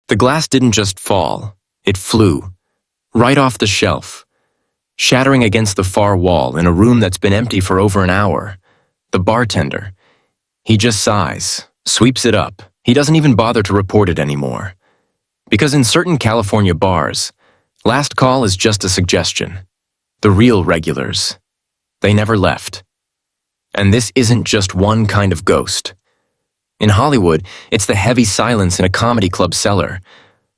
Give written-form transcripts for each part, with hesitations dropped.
The glass didn't just fall, it flew, right off the shelf, shattering against the far wall in a room that's been empty for over an hour. The bartender, he just sighs, sweeps it up. He doesn't even bother to report it anymore. Because in certain California bars, last call is just a suggestion. The real regulars, they never left. And this isn't just one kind of ghost. In Hollywood, it's the heavy silence in a comedy club cellar,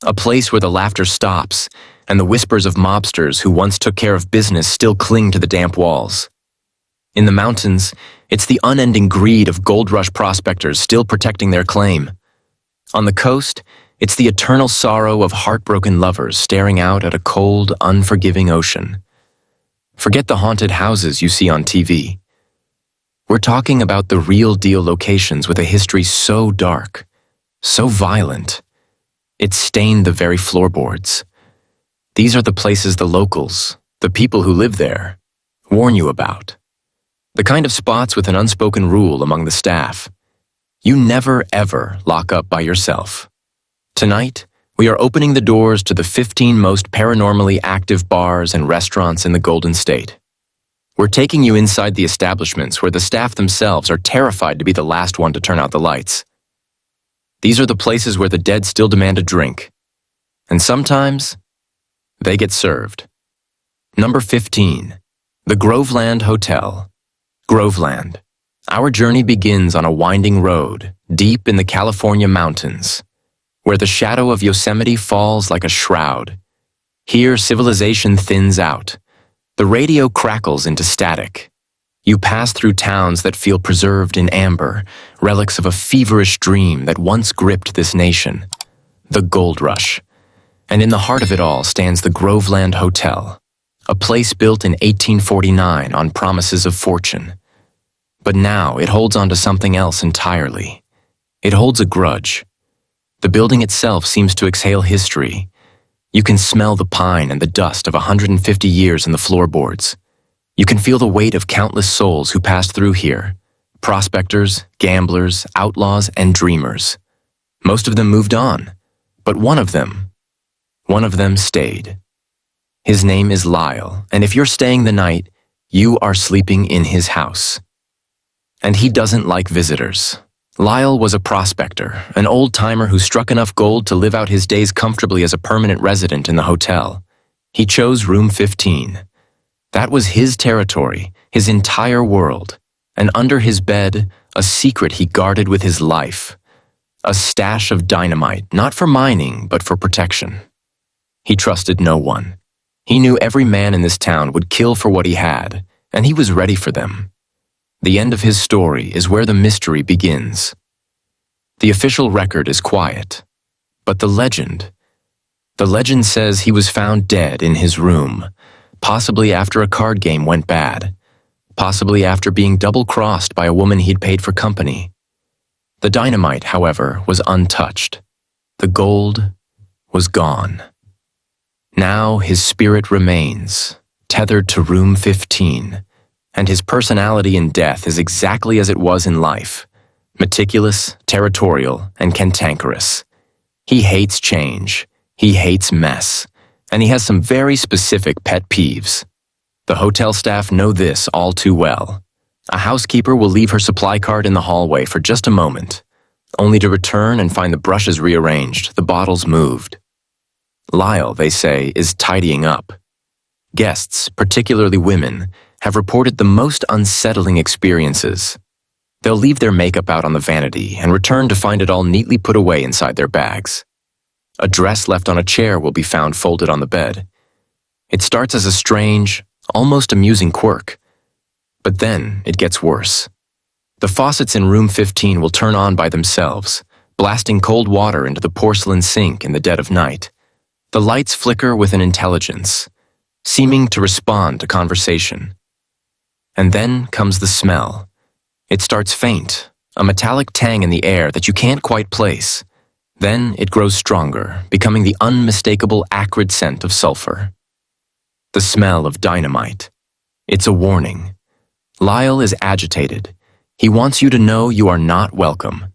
a place where the laughter stops and the whispers of mobsters who once took care of business still cling to the damp walls. In the mountains, it's the unending greed of gold rush prospectors still protecting their claim. On the coast, it's the eternal sorrow of heartbroken lovers staring out at a cold, unforgiving ocean. Forget the haunted houses you see on TV. We're talking about the real-deal locations with a history so dark, so violent, it stained the very floorboards. These are the places the locals, the people who live there, warn you about. The kind of spots with an unspoken rule among the staff. You never, ever lock up by yourself. Tonight, we are opening the doors to the 15 most paranormally active bars and restaurants in the Golden State. We're taking you inside the establishments where the staff themselves are terrified to be the last one to turn out the lights. These are the places where the dead still demand a drink. And sometimes, they get served. Number 15, the Groveland Hotel. Groveland. Our journey begins on a winding road, deep in the California mountains, where the shadow of Yosemite falls like a shroud. Here, civilization thins out. The radio crackles into static. You pass through towns that feel preserved in amber, relics of a feverish dream that once gripped this nation. The Gold Rush. And in the heart of it all stands the Groveland Hotel, a place built in 1849 on promises of fortune. But now it holds on to something else entirely. It holds a grudge. The building itself seems to exhale history. You can smell the pine and the dust of 150 years in the floorboards. You can feel the weight of countless souls who passed through here. Prospectors, gamblers, outlaws, and dreamers. Most of them moved on, but one of them stayed. His name is Lyall, and if you're staying the night, you are sleeping in his house. And he doesn't like visitors. Lyall was a prospector, an old-timer who struck enough gold to live out his days comfortably as a permanent resident in the hotel. He chose room 15. That was his territory, his entire world, and under his bed, a secret he guarded with his life. A stash of dynamite, not for mining, but for protection. He trusted no one. He knew every man in this town would kill for what he had, and he was ready for them. The end of his story is where the mystery begins. The official record is quiet, but the legend says he was found dead in his room, possibly after a card game went bad, possibly after being double-crossed by a woman he'd paid for company. The dynamite, however, was untouched. The gold was gone. Now his spirit remains, tethered to room 15, and his personality in death is exactly as it was in life, meticulous, territorial, and cantankerous. He hates change, he hates mess, and he has some very specific pet peeves. The hotel staff know this all too well. A housekeeper will leave her supply cart in the hallway for just a moment, only to return and find the brushes rearranged, the bottles moved. Lyall, they say, is tidying up. Guests, particularly women, have reported the most unsettling experiences. They'll leave their makeup out on the vanity and return to find it all neatly put away inside their bags. A dress left on a chair will be found folded on the bed. It starts as a strange, almost amusing quirk. But then it gets worse. The faucets in room 15 will turn on by themselves, blasting cold water into the porcelain sink in the dead of night. The lights flicker with an intelligence, seeming to respond to conversation. And then comes the smell. It starts faint, a metallic tang in the air that you can't quite place. Then it grows stronger, becoming the unmistakable acrid scent of sulfur. The smell of dynamite. It's a warning. Lyall is agitated. He wants you to know you are not welcome.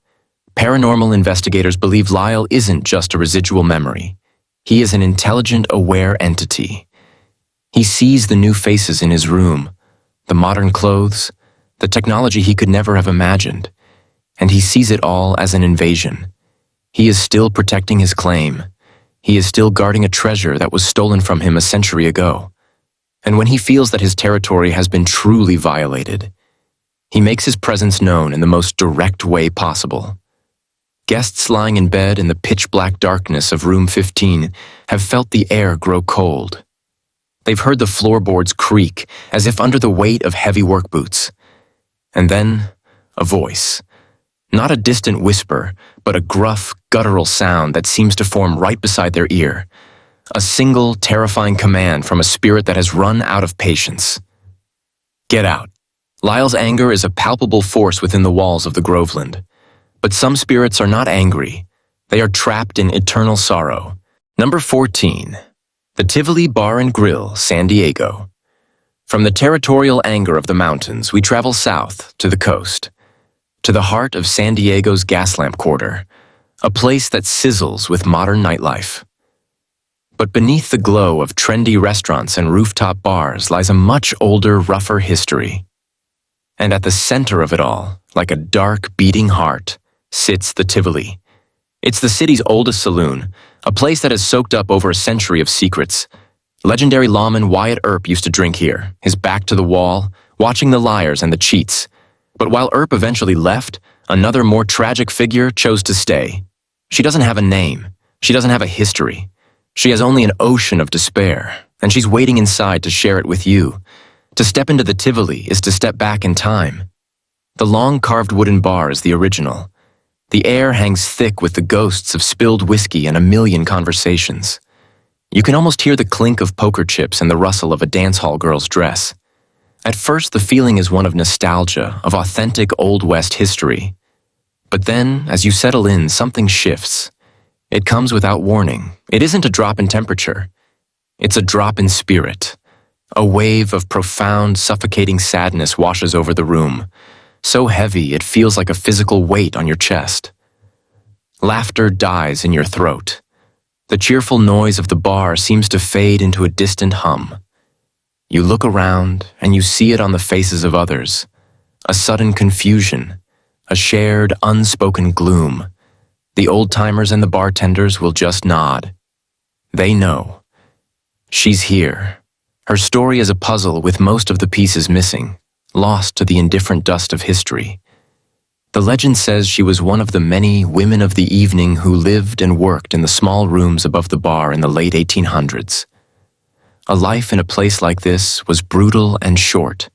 Paranormal investigators believe Lyall isn't just a residual memory. He is an intelligent, aware entity. He sees the new faces in his room, the modern clothes, the technology he could never have imagined, and he sees it all as an invasion. He is still protecting his claim. He is still guarding a treasure that was stolen from him a century ago. And when he feels that his territory has been truly violated, he makes his presence known in the most direct way possible. Guests lying in bed in the pitch-black darkness of room 15 have felt the air grow cold. They've heard the floorboards creak as if under the weight of heavy work boots. And then, a voice. Not a distant whisper, but a gruff, guttural sound that seems to form right beside their ear. A single, terrifying command from a spirit that has run out of patience. Get out. Lyall's anger is a palpable force within the walls of the Groveland. But some spirits are not angry. They are trapped in eternal sorrow. Number 14. The Tivoli Bar and Grill, San Diego. From the territorial anger of the mountains, we travel south to the coast, to the heart of San Diego's Gaslamp Quarter, a place that sizzles with modern nightlife. But beneath the glow of trendy restaurants and rooftop bars lies a much older, rougher history. And at the center of it all, like a dark, beating heart, sits the Tivoli. It's the city's oldest saloon, a place that has soaked up over a century of secrets. Legendary lawman Wyatt Earp used to drink here, his back to the wall, watching the liars and the cheats. But while Earp eventually left, another more tragic figure chose to stay. She doesn't have a name. She doesn't have a history. She has only an ocean of despair, and she's waiting inside to share it with you. To step into the Tivoli is to step back in time. The long carved wooden bar is the original. The air hangs thick with the ghosts of spilled whiskey and a million conversations. You can almost hear the clink of poker chips and the rustle of a dance hall girl's dress. At first, the feeling is one of nostalgia, of authentic Old West history. But then, as you settle in, something shifts. It comes without warning. It isn't a drop in temperature. It's a drop in spirit. A wave of profound, suffocating sadness washes over the room. So heavy it feels like a physical weight on your chest. Laughter dies in your throat. The cheerful noise of the bar seems to fade into a distant hum. You look around and you see it on the faces of others. A sudden confusion, a shared, unspoken gloom. The old-timers and the bartenders will just nod. They know. She's here. Her story is a puzzle with most of the pieces missing, lost to the indifferent dust of history. The legend says she was one of the many women of the evening who lived and worked in the small rooms above the bar in the late 1800s. A life in a place like this was brutal and short.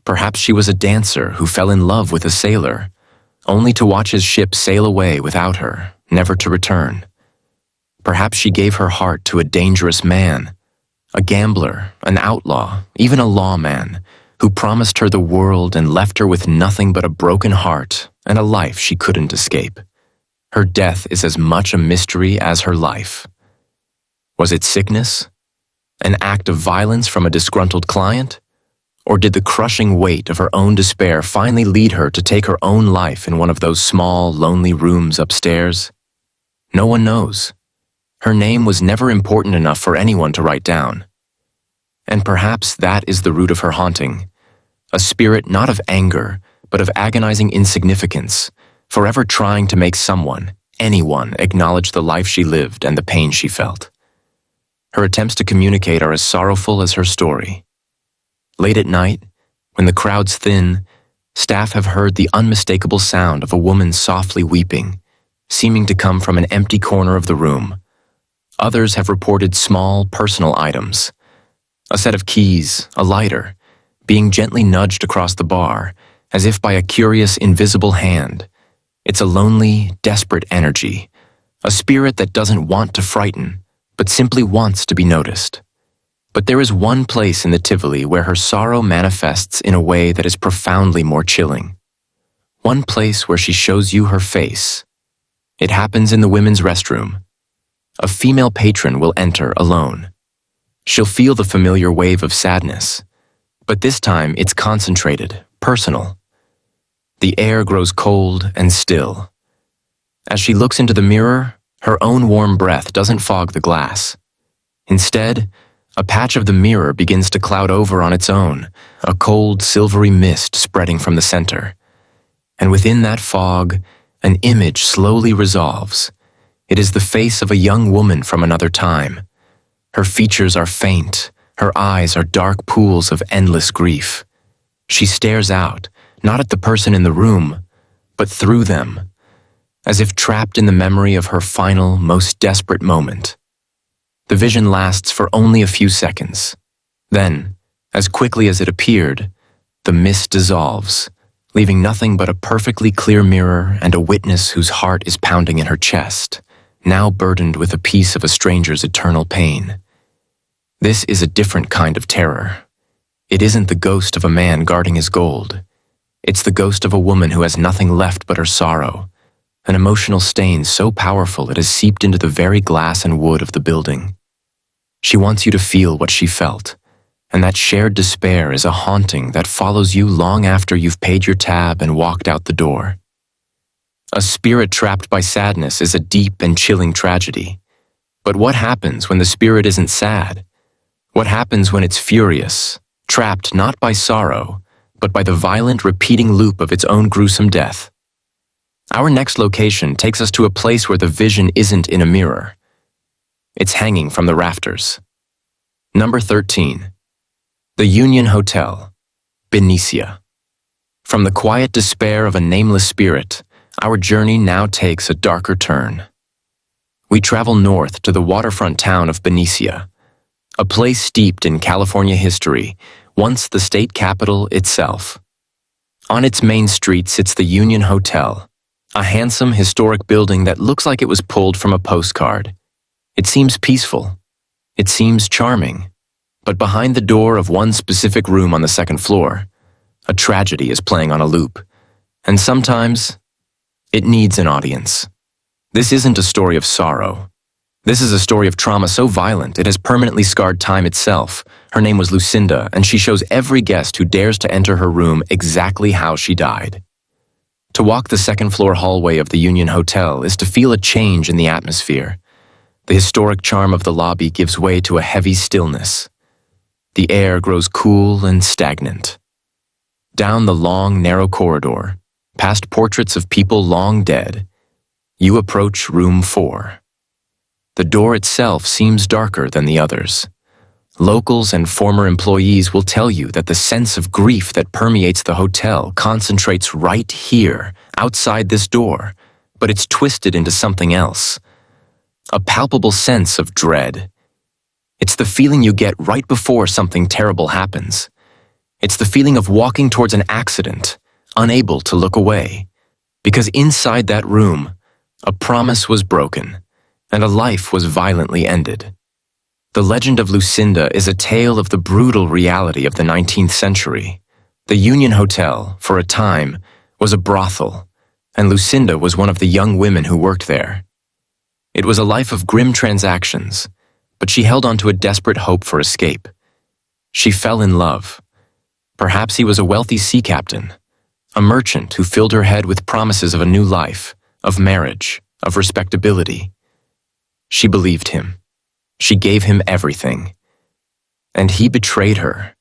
Perhaps she was a dancer who fell in love with a sailor, only to watch his ship sail away without her, never to return. Perhaps she gave her heart to a dangerous man, a gambler, an outlaw, even a lawman, who promised her the world and left her with nothing but a broken heart and a life she couldn't escape. Her death is as much a mystery as her life. Was it sickness? An act of violence from a disgruntled client? Or did the crushing weight of her own despair finally lead her to take her own life in one of those small, lonely rooms upstairs? No one knows. Her name was never important enough for anyone to write down. And perhaps that is the root of her haunting. A spirit not of anger, but of agonizing insignificance, forever trying to make someone, anyone, acknowledge the life she lived and the pain she felt. Her attempts to communicate are as sorrowful as her story. Late at night, when the crowds thin, staff have heard the unmistakable sound of a woman softly weeping, seeming to come from an empty corner of the room. Others have reported small, personal items. A set of keys, a lighter, being gently nudged across the bar, as if by a curious, invisible hand. It's a lonely, desperate energy, a spirit that doesn't want to frighten, but simply wants to be noticed. But there is one place in the Tivoli where her sorrow manifests in a way that is profoundly more chilling. One place where she shows you her face. It happens in the women's restroom. A female patron will enter alone. She'll feel the familiar wave of sadness, but this time it's concentrated, personal. The air grows cold and still. As she looks into the mirror, her own warm breath doesn't fog the glass. Instead, a patch of the mirror begins to cloud over on its own, a cold, silvery mist spreading from the center. And within that fog, an image slowly resolves. It is the face of a young woman from another time. Her features are faint, her eyes are dark pools of endless grief. She stares out, not at the person in the room, but through them, as if trapped in the memory of her final, most desperate moment. The vision lasts for only a few seconds. Then, as quickly as it appeared, the mist dissolves, leaving nothing but a perfectly clear mirror and a witness whose heart is pounding in her chest, now burdened with a piece of a stranger's eternal pain. This is a different kind of terror. It isn't the ghost of a man guarding his gold. It's the ghost of a woman who has nothing left but her sorrow, an emotional stain so powerful it has seeped into the very glass and wood of the building. She wants you to feel what she felt, and that shared despair is a haunting that follows you long after you've paid your tab and walked out the door. A spirit trapped by sadness is a deep and chilling tragedy. But what happens when the spirit isn't sad? What happens when it's furious, trapped not by sorrow, but by the violent repeating loop of its own gruesome death? Our next location takes us to a place where the vision isn't in a mirror. It's hanging from the rafters. Number 13. The Union Hotel, Benicia. From the quiet despair of a nameless spirit, our journey now takes a darker turn. We travel north to the waterfront town of Benicia, a place steeped in California history, once the state capital itself. On its main street sits the Union Hotel, a handsome historic building that looks like it was pulled from a postcard. It seems peaceful. It seems charming. But behind the door of one specific room on the second floor, a tragedy is playing on a loop. And sometimes, it needs an audience. This isn't a story of sorrow. This is a story of trauma so violent it has permanently scarred time itself. Her name was Lucinda, and she shows every guest who dares to enter her room exactly how she died. To walk the second-floor hallway of the Union Hotel is to feel a change in the atmosphere. The historic charm of the lobby gives way to a heavy stillness. The air grows cool and stagnant. Down the long, narrow corridor, past portraits of people long dead, you approach room 4. The door itself seems darker than the others. Locals and former employees will tell you that the sense of grief that permeates the hotel concentrates right here, outside this door, but it's twisted into something else. A palpable sense of dread. It's the feeling you get right before something terrible happens. It's the feeling of walking towards an accident, unable to look away. Because inside that room, a promise was broken, and a life was violently ended. The legend of Lucinda is a tale of the brutal reality of the 19th century. The Union Hotel, for a time, was a brothel, and Lucinda was one of the young women who worked there. It was a life of grim transactions, but she held on to a desperate hope for escape. She fell in love. Perhaps he was a wealthy sea captain, a merchant who filled her head with promises of a new life, of marriage, of respectability. She believed him. She gave him everything. And he betrayed her.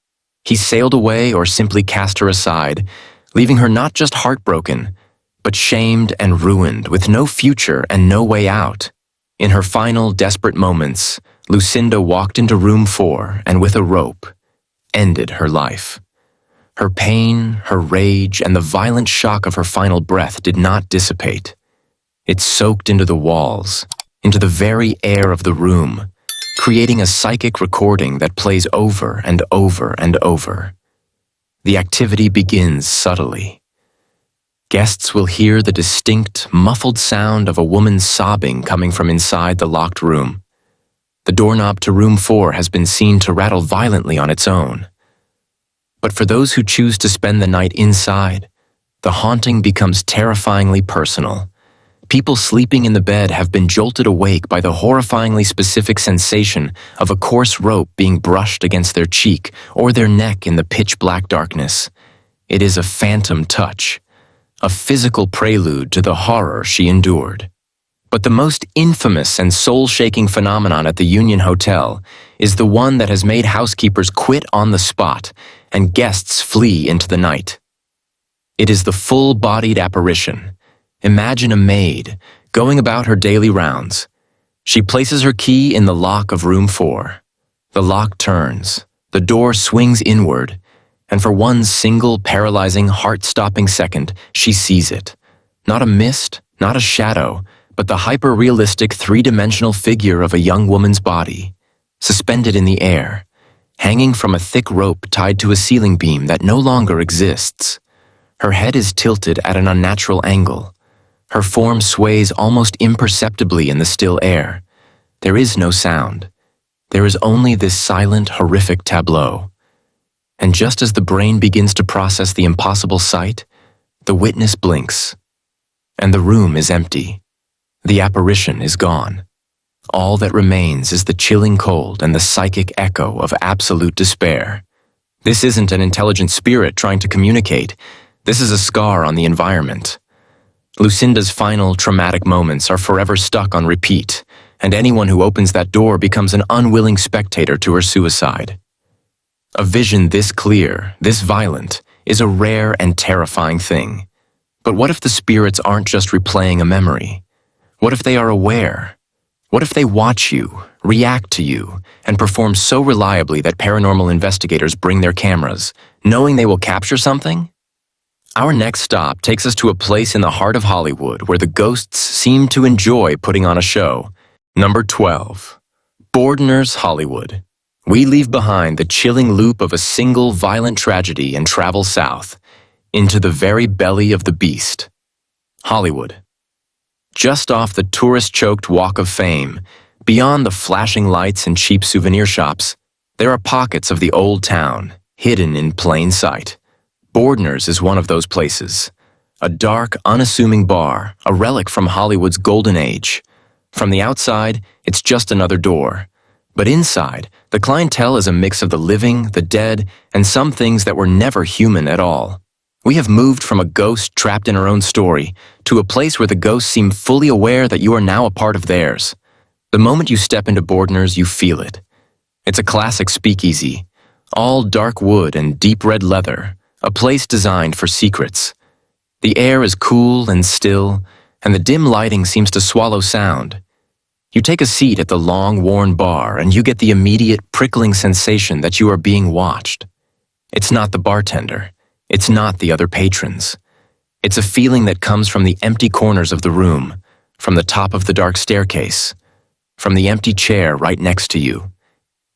He sailed away or simply cast her aside, leaving her not just heartbroken, but shamed and ruined, with no future and no way out. In her final, desperate moments, Lucinda walked into room 4 and with a rope, ended her life. Her pain, her rage, and the violent shock of her final breath did not dissipate. It soaked into the walls, into the very air of the room, creating a psychic recording that plays over and over and over. The activity begins subtly. Guests will hear the distinct, muffled sound of a woman sobbing coming from inside the locked room. The doorknob to room 4 has been seen to rattle violently on its own. But for those who choose to spend the night inside, the haunting becomes terrifyingly personal. People sleeping in the bed have been jolted awake by the horrifyingly specific sensation of a coarse rope being brushed against their cheek or their neck in the pitch-black darkness. It is a phantom touch, a physical prelude to the horror she endured. But the most infamous and soul-shaking phenomenon at the Union Hotel is the one that has made housekeepers quit on the spot and guests flee into the night. It is the full-bodied apparition. Imagine a maid going about her daily rounds. She places her key in the lock of room 4. The lock turns, the door swings inward, and for one single paralyzing, heart-stopping second, she sees it. Not a mist, not a shadow, but the hyper-realistic three-dimensional figure of a young woman's body, suspended in the air, hanging from a thick rope tied to a ceiling beam that no longer exists. Her head is tilted at an unnatural angle. Her form sways almost imperceptibly in the still air. There is no sound. There is only this silent, horrific tableau. And just as the brain begins to process the impossible sight, the witness blinks, and the room is empty. The apparition is gone. All that remains is the chilling cold and the psychic echo of absolute despair. This isn't an intelligent spirit trying to communicate. This is a scar on the environment. Lucinda's final traumatic moments are forever stuck on repeat, and anyone who opens that door becomes an unwilling spectator to her suicide. A vision this clear, this violent, is a rare and terrifying thing. But what if the spirits aren't just replaying a memory? What if they are aware? What if they watch you, react to you, and perform so reliably that paranormal investigators bring their cameras, knowing they will capture something? Our next stop takes us to a place in the heart of Hollywood where the ghosts seem to enjoy putting on a show. Number 12. Bordner's Hollywood. We leave behind the chilling loop of a single violent tragedy and travel south, into the very belly of the beast. Hollywood. Just off the tourist-choked Walk of Fame, beyond the flashing lights and cheap souvenir shops, there are pockets of the old town, hidden in plain sight. Bordner's is one of those places. A dark, unassuming bar, a relic from Hollywood's golden age. From the outside, it's just another door. But inside, the clientele is a mix of the living, the dead, and some things that were never human at all. We have moved from a ghost trapped in her own story to a place where the ghosts seem fully aware that you are now a part of theirs. The moment you step into Bordner's, you feel it. It's a classic speakeasy, all dark wood and deep red leather, a place designed for secrets. The air is cool and still, and the dim lighting seems to swallow sound. You take a seat at the long, worn bar, and you get the immediate, prickling sensation that you are being watched. It's not the bartender. It's not the other patrons. It's a feeling that comes from the empty corners of the room, from the top of the dark staircase, from the empty chair right next to you.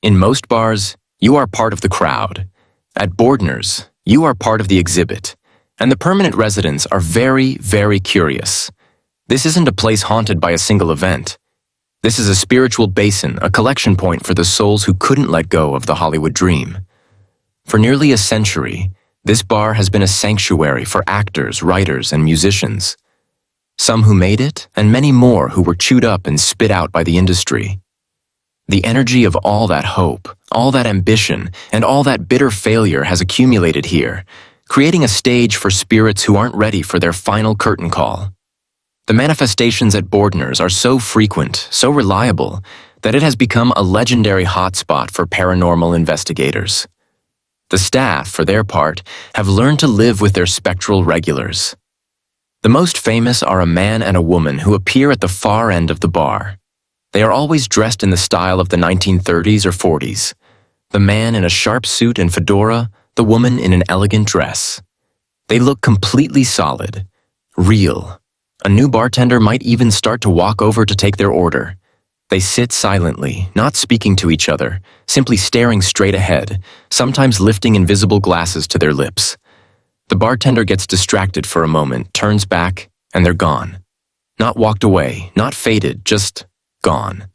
In most bars, you are part of the crowd. At Bordner's, you are part of the exhibit, and the permanent residents are very, very curious. This isn't a place haunted by a single event. This is a spiritual basin, a collection point for the souls who couldn't let go of the Hollywood dream. For nearly a century, this bar has been a sanctuary for actors, writers, and musicians. Some who made it, and many more who were chewed up and spit out by the industry. The energy of all that hope, all that ambition, and all that bitter failure has accumulated here, creating a stage for spirits who aren't ready for their final curtain call. The manifestations at Bordner's are so frequent, so reliable, that it has become a legendary hotspot for paranormal investigators. The staff, for their part, have learned to live with their spectral regulars. The most famous are a man and a woman who appear at the far end of the bar. They are always dressed in the style of the 1930s or 40s. The man in a sharp suit and fedora, the woman in an elegant dress. They look completely solid, real. A new bartender might even start to walk over to take their order. They sit silently, not speaking to each other, simply staring straight ahead, sometimes lifting invisible glasses to their lips. The bartender gets distracted for a moment, turns back, and they're gone. Not walked away, not faded, just gone.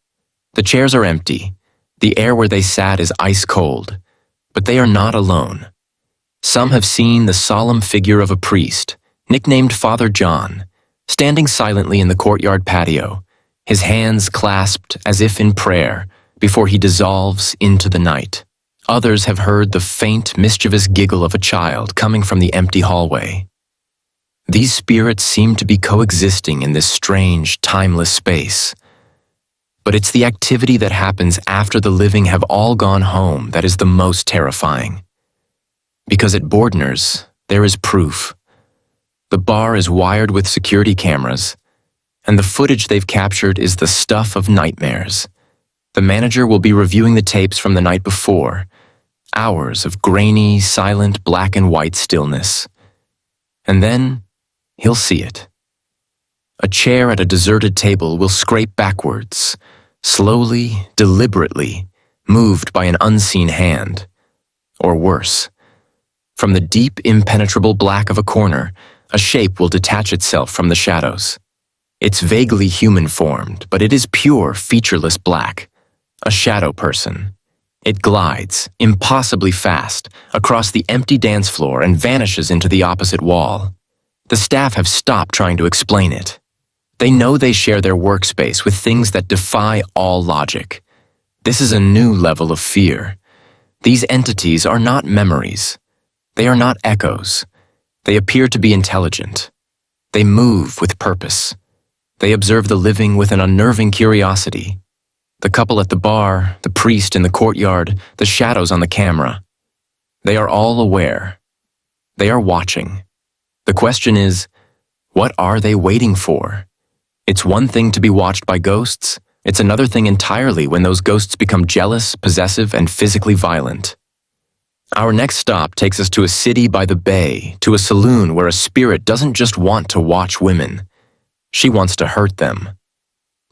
The chairs are empty. The air where they sat is ice cold. But they are not alone. Some have seen the solemn figure of a priest, nicknamed Father John, standing silently in the courtyard patio, his hands clasped as if in prayer, before he dissolves into the night. Others have heard the faint, mischievous giggle of a child coming from the empty hallway. These spirits seem to be coexisting in this strange, timeless space. But it's the activity that happens after the living have all gone home that is the most terrifying. Because at Bordner's, there is proof. The bar is wired with security cameras, and the footage they've captured is the stuff of nightmares. The manager will be reviewing the tapes from the night before, hours of grainy, silent black and white stillness. And then, he'll see it. A chair at a deserted table will scrape backwards, slowly, deliberately, moved by an unseen hand. Or worse, from the deep, impenetrable black of a corner, a shape will detach itself from the shadows. It's vaguely human-formed, but it is pure, featureless black. A shadow person. It glides, impossibly fast, across the empty dance floor and vanishes into the opposite wall. The staff have stopped trying to explain it. They know they share their workspace with things that defy all logic. This is a new level of fear. These entities are not memories. They are not echoes. They appear to be intelligent. They move with purpose. They observe the living with an unnerving curiosity. The couple at the bar, the priest in the courtyard, the shadows on the camera. They are all aware. They are watching. The question is, what are they waiting for? It's one thing to be watched by ghosts. It's another thing entirely when those ghosts become jealous, possessive, and physically violent. Our next stop takes us to a city by the bay, to a saloon where a spirit doesn't just want to watch women. She wants to hurt them.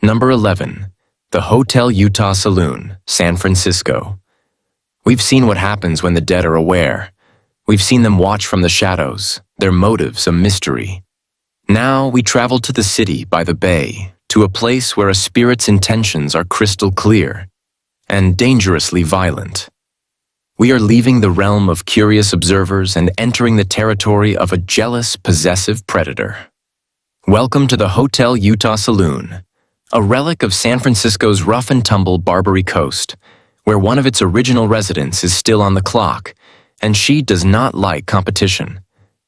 Number 11. The Hotel Utah Saloon, San Francisco. We've seen what happens when the dead are aware. We've seen them watch from the shadows, their motives a mystery. Now we travel to the city by the bay, to a place where a spirit's intentions are crystal clear and dangerously violent. We are leaving the realm of curious observers and entering the territory of a jealous, possessive predator. Welcome to the Hotel Utah Saloon, a relic of San Francisco's rough-and-tumble Barbary Coast, where one of its original residents is still on the clock, and she does not like competition.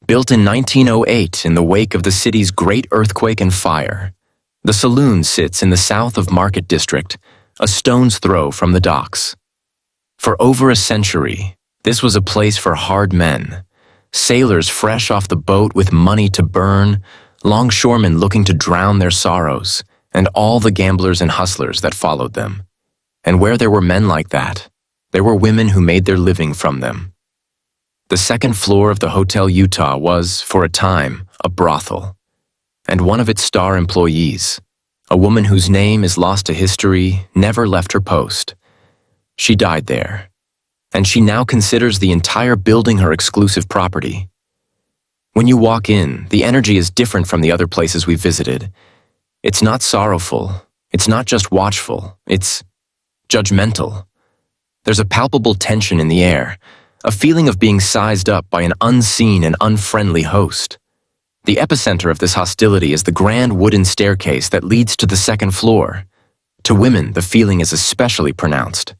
Built in 1908 in the wake of the city's great earthquake and fire, the saloon sits in the south of Market District, a stone's throw from the docks. For over a century, this was a place for hard men, sailors fresh off the boat with money to burn, longshoremen looking to drown their sorrows, and all the gamblers and hustlers that followed them. And where there were men like that, there were women who made their living from them. The second floor of the Hotel Utah was, for a time, a brothel, and one of its star employees, a woman whose name is lost to history, never left her post. She died there, and she now considers the entire building her exclusive property. When you walk in, the energy is different from the other places we visited. It's not sorrowful, it's not just watchful, it's judgmental. There's a palpable tension in the air, a feeling of being sized up by an unseen and unfriendly host. The epicenter of this hostility is the grand wooden staircase that leads to the second floor. To women, the feeling is especially pronounced.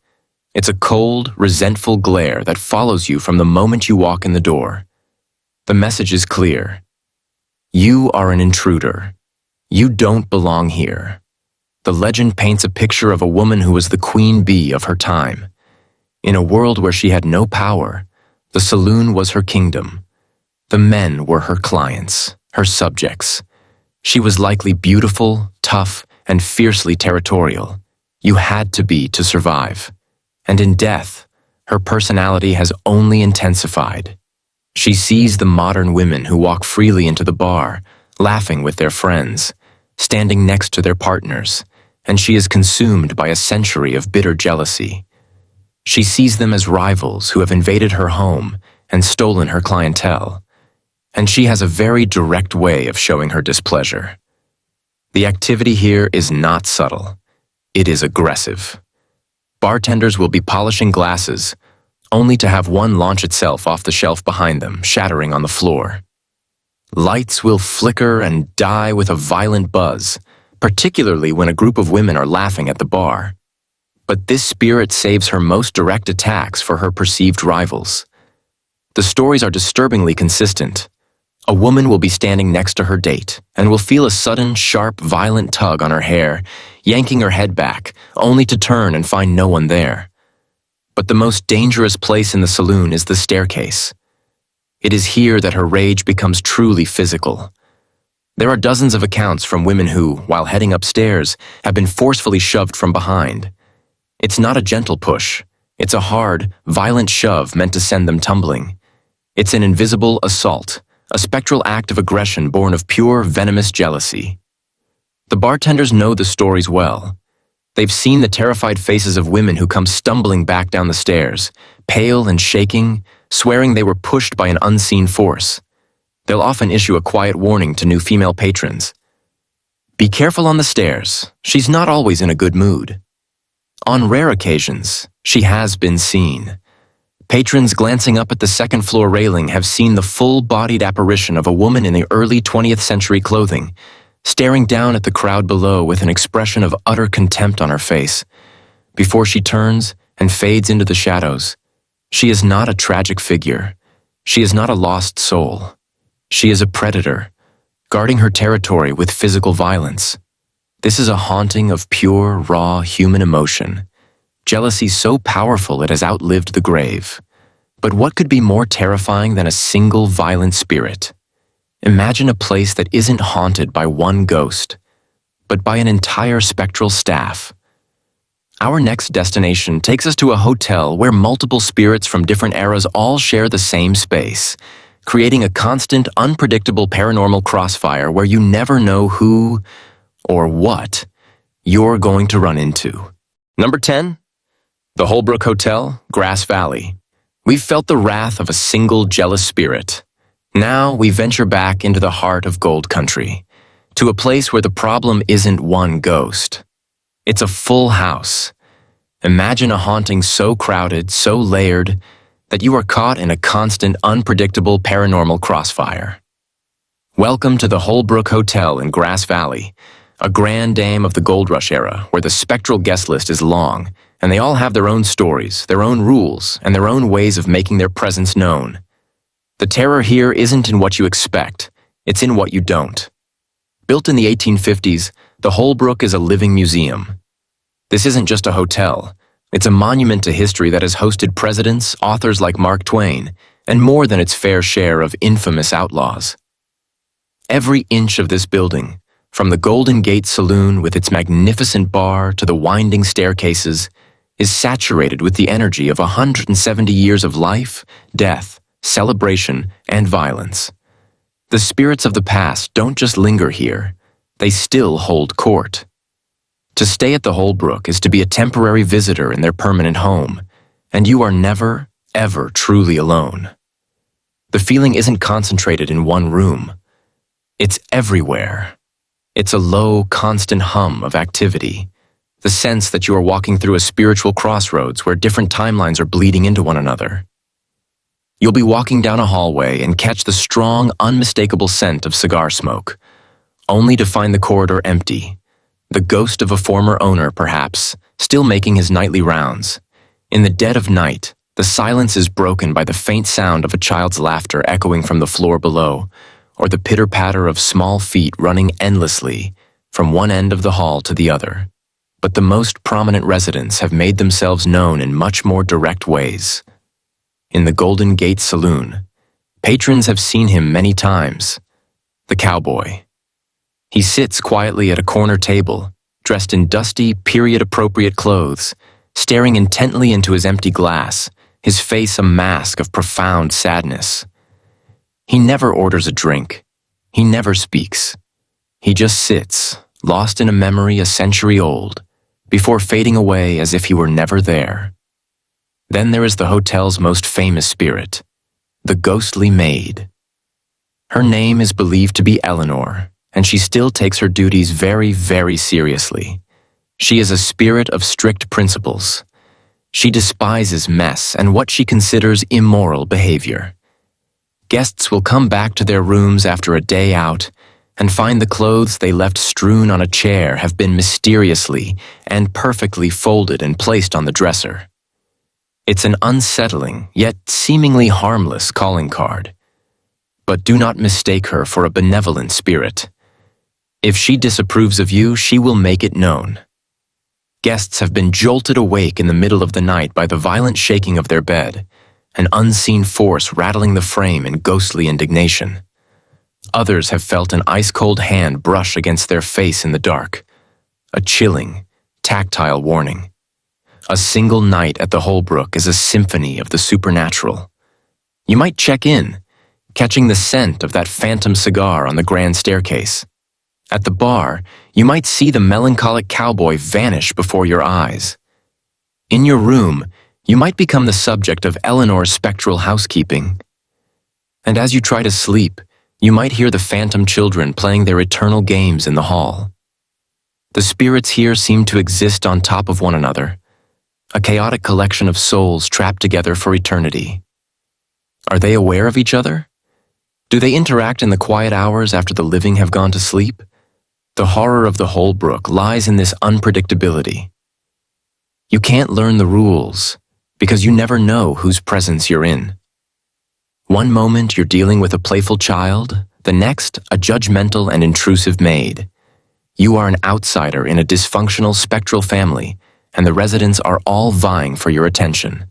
It's a cold, resentful glare that follows you from the moment you walk in the door. The message is clear. You are an intruder. You don't belong here. The legend paints a picture of a woman who was the queen bee of her time. In a world where she had no power, the saloon was her kingdom. The men were her clients, her subjects. She was likely beautiful, tough, and fiercely territorial. You had to be to survive. And in death, her personality has only intensified. She sees the modern women who walk freely into the bar, laughing with their friends, standing next to their partners, and she is consumed by a century of bitter jealousy. She sees them as rivals who have invaded her home and stolen her clientele, and she has a very direct way of showing her displeasure. The activity here is not subtle. It is aggressive. Bartenders will be polishing glasses, only to have one launch itself off the shelf behind them, shattering on the floor. Lights will flicker and die with a violent buzz, particularly when a group of women are laughing at the bar. But this spirit saves her most direct attacks for her perceived rivals. The stories are disturbingly consistent. A woman will be standing next to her date and will feel a sudden, sharp, violent tug on her hair, yanking her head back, only to turn and find no one there. But the most dangerous place in the saloon is the staircase. It is here that her rage becomes truly physical. There are dozens of accounts from women who, while heading upstairs, have been forcefully shoved from behind. It's not a gentle push. It's a hard, violent shove meant to send them tumbling. It's an invisible assault, a spectral act of aggression born of pure, venomous jealousy. The bartenders know the stories well. They've seen the terrified faces of women who come stumbling back down the stairs, pale and shaking, swearing they were pushed by an unseen force. They'll often issue a quiet warning to new female patrons. Be careful on the stairs. She's not always in a good mood. On rare occasions, she has been seen. Patrons glancing up at the second-floor railing have seen the full-bodied apparition of a woman in the early 20th century clothing, staring down at the crowd below with an expression of utter contempt on her face. Before she turns and fades into the shadows, she is not a tragic figure. She is not a lost soul. She is a predator, guarding her territory with physical violence. This is a haunting of pure, raw human emotion. Jealousy so powerful it has outlived the grave. But what could be more terrifying than a single violent spirit? Imagine a place that isn't haunted by one ghost, but by an entire spectral staff. Our next destination takes us to a hotel where multiple spirits from different eras all share the same space, creating a constant, unpredictable paranormal crossfire where you never know who or what you're going to run into. Number 10, the Hullbrook Hotel, Grass Valley. We've felt the wrath of a single jealous spirit. Now we venture back into the heart of Gold Country, to a place where the problem isn't one ghost. It's a full house. Imagine a haunting so crowded, so layered, that you are caught in a constant, unpredictable paranormal crossfire. Welcome to the Hullbrook Hotel in Grass Valley, a grand dame of the gold rush era where the spectral guest list is long, and they all have their own stories, their own rules, and their own ways of making their presence known. The terror here isn't in what you expect, it's in what you don't. Built in the 1850s, the Hullbrook is a living museum. This isn't just a hotel, it's a monument to history that has hosted presidents, authors like Mark Twain, and more than its fair share of infamous outlaws. Every inch of this building, from the Golden Gate Saloon with its magnificent bar to the winding staircases, is saturated with the energy of 170 years of life, death, celebration, and violence. The spirits of the past don't just linger here, they still hold court. To stay at the Hullbrook is to be a temporary visitor in their permanent home, and you are never, ever truly alone. The feeling isn't concentrated in one room. It's everywhere. It's a low, constant hum of activity, the sense that you are walking through a spiritual crossroads where different timelines are bleeding into one another. You'll be walking down a hallway and catch the strong, unmistakable scent of cigar smoke, only to find the corridor empty, the ghost of a former owner, perhaps, still making his nightly rounds. In the dead of night, the silence is broken by the faint sound of a child's laughter echoing from the floor below, or the pitter-patter of small feet running endlessly from one end of the hall to the other. But the most prominent residents have made themselves known in much more direct ways. In the Golden Gate Saloon, patrons have seen him many times. The cowboy. He sits quietly at a corner table, dressed in dusty, period-appropriate clothes, staring intently into his empty glass, his face a mask of profound sadness. He never orders a drink. He never speaks. He just sits, lost in a memory a century old, before fading away as if he were never there. Then there is the hotel's most famous spirit, the ghostly maid. Her name is believed to be Eleanor, and she still takes her duties very, very seriously. She is a spirit of strict principles. She despises mess and what she considers immoral behavior. Guests will come back to their rooms after a day out and find the clothes they left strewn on a chair have been mysteriously and perfectly folded and placed on the dresser. It's an unsettling, yet seemingly harmless calling card. but do not mistake her for a benevolent spirit. If she disapproves of you, she will make it known. Guests have been jolted awake in the middle of the night by the violent shaking of their bed, an unseen force rattling the frame in ghostly indignation. Others have felt an ice-cold hand brush against their face in the dark, a chilling, tactile warning. A single night at the Hullbrook is a symphony of the supernatural. You might check in, catching the scent of that phantom cigar on the grand staircase. At the bar, you might see the melancholic cowboy vanish before your eyes. In your room, you might become the subject of Eleanor's spectral housekeeping. And as you try to sleep, you might hear the phantom children playing their eternal games in the hall. The spirits here seem to exist on top of one another, a chaotic collection of souls trapped together for eternity. Are they aware of each other? Do they interact in the quiet hours after the living have gone to sleep? The horror of the Hullbrook lies in this unpredictability. You can't learn the rules because you never know whose presence you're in. One moment you're dealing with a playful child, the next a judgmental and intrusive maid. You are an outsider in a dysfunctional spectral family, and the residents are all vying for your attention.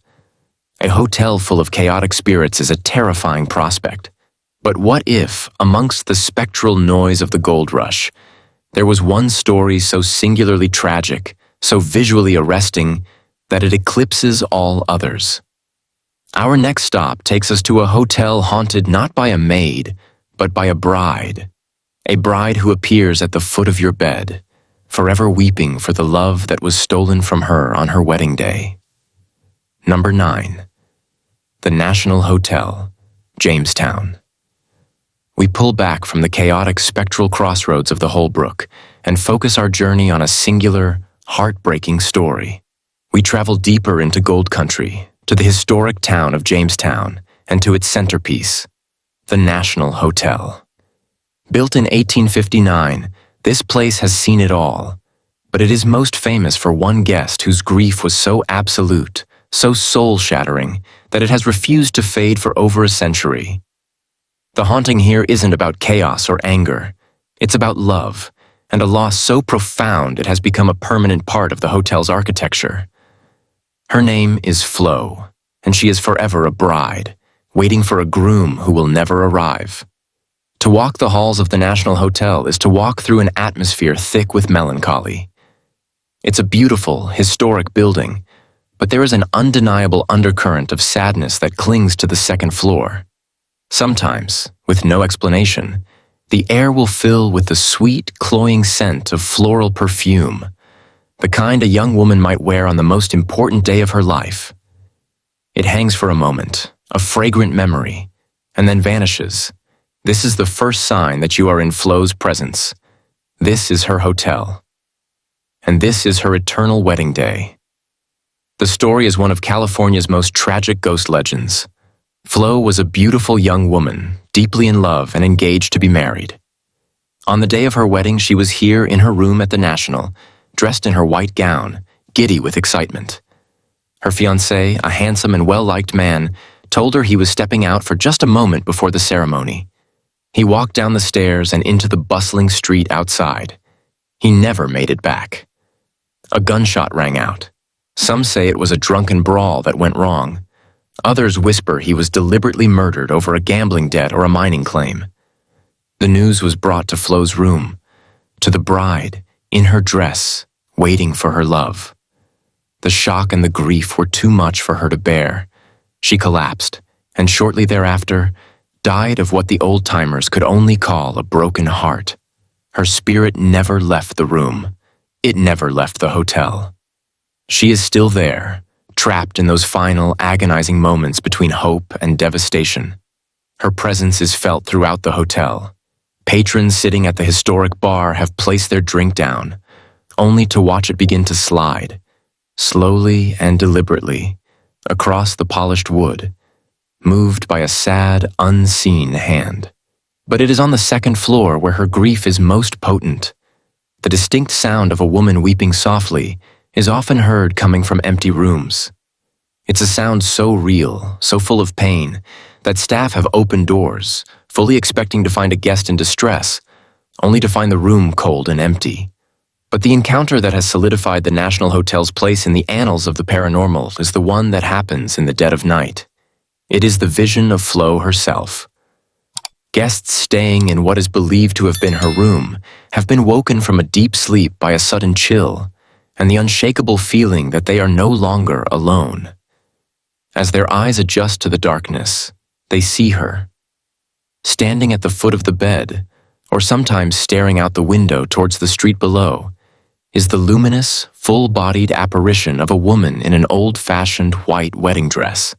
A hotel full of chaotic spirits is a terrifying prospect. But what if, amongst the spectral noise of the gold rush, there was one story so singularly tragic, so visually arresting, that it eclipses all others? Our next stop takes us to a hotel haunted not by a maid, but by a bride who appears at the foot of your bed, forever weeping for the love that was stolen from her on her wedding day. Number 9. The National Hotel, Jamestown. We pull back from the chaotic spectral crossroads of the Hullbrook and focus our journey on a singular, heartbreaking story. We travel deeper into gold country, to the historic town of Jamestown, and to its centerpiece, the National Hotel. Built in 1859, this place has seen it all, but it is most famous for one guest whose grief was so absolute, so soul-shattering, that it has refused to fade for over a century. The haunting here isn't about chaos or anger. It's about love, and a loss so profound it has become a permanent part of the hotel's architecture. Her name is Flo, and she is forever a bride, waiting for a groom who will never arrive. To walk the halls of the National Hotel is to walk through an atmosphere thick with melancholy. It's a beautiful, historic building, but there is an undeniable undercurrent of sadness that clings to the second floor. Sometimes, with no explanation, the air will fill with the sweet, cloying scent of floral perfume, the kind a young woman might wear on the most important day of her life. It hangs for a moment, a fragrant memory, and then vanishes. This is the first sign that you are in Flo's presence. This is her hotel. And this is her eternal wedding day. The story is one of California's most tragic ghost legends. Flo was a beautiful young woman, deeply in love and engaged to be married. On the day of her wedding, she was here in her room at the National, dressed in her white gown, giddy with excitement. Her fiancé, a handsome and well-liked man, told her he was stepping out for just a moment before the ceremony. He walked down the stairs and into the bustling street outside. He never made it back. A gunshot rang out. Some say it was a drunken brawl that went wrong. Others whisper he was deliberately murdered over a gambling debt or a mining claim. The news was brought to Flo's room, to the bride, in her dress, waiting for her love. The shock and the grief were too much for her to bear. She collapsed, and shortly thereafter, died of what the old-timers could only call a broken heart. Her spirit never left the room. It never left the hotel. She is still there, trapped in those final, agonizing moments between hope and devastation. Her presence is felt throughout the hotel. Patrons sitting at the historic bar have placed their drink down, only to watch it begin to slide, slowly and deliberately, across the polished wood, moved by a sad, unseen hand. But it is on the second floor where her grief is most potent. The distinct sound of a woman weeping softly is often heard coming from empty rooms. It's a sound so real, so full of pain, that staff have opened doors, fully expecting to find a guest in distress, only to find the room cold and empty. But the encounter that has solidified the National Hotel's place in the annals of the paranormal is the one that happens in the dead of night. It is the vision of Flo herself. Guests staying in what is believed to have been her room have been woken from a deep sleep by a sudden chill and the unshakable feeling that they are no longer alone. As their eyes adjust to the darkness, they see her. Standing at the foot of the bed, or sometimes staring out the window towards the street below, is the luminous, full-bodied apparition of a woman in an old-fashioned white wedding dress.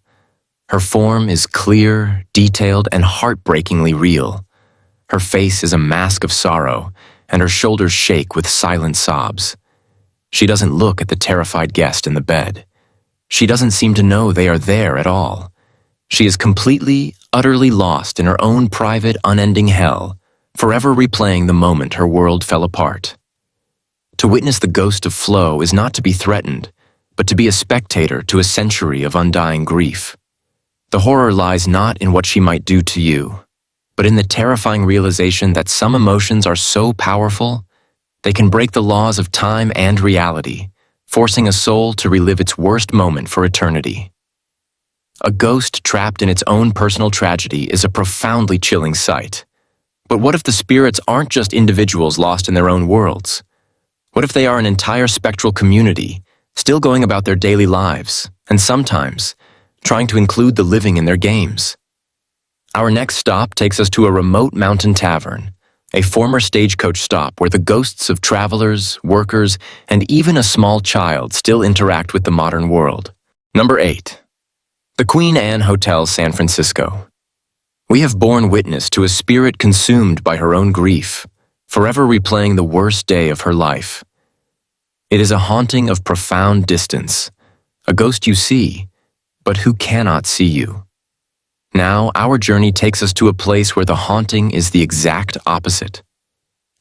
Her form is clear, detailed, and heartbreakingly real. Her face is a mask of sorrow, and her shoulders shake with silent sobs. She doesn't look at the terrified guest in the bed. She doesn't seem to know they are there at all. She is completely, utterly lost in her own private, unending hell, forever replaying the moment her world fell apart. To witness the ghost of Flo is not to be threatened, but to be a spectator to a century of undying grief. The horror lies not in what she might do to you, but in the terrifying realization that some emotions are so powerful, they can break the laws of time and reality, forcing a soul to relive its worst moment for eternity. A ghost trapped in its own personal tragedy is a profoundly chilling sight. But what if the spirits aren't just individuals lost in their own worlds? What if they are an entire spectral community, still going about their daily lives, and sometimes trying to include the living in their games? Our next stop takes us to a remote mountain tavern, a former stagecoach stop where the ghosts of travelers, workers, and even a small child still interact with the modern world. Number 8. The Queen Anne Hotel, San Francisco. We have borne witness to a spirit consumed by her own grief, forever replaying the worst day of her life. It is a haunting of profound distance, a ghost you see, but who cannot see you. Now, our journey takes us to a place where the haunting is the exact opposite.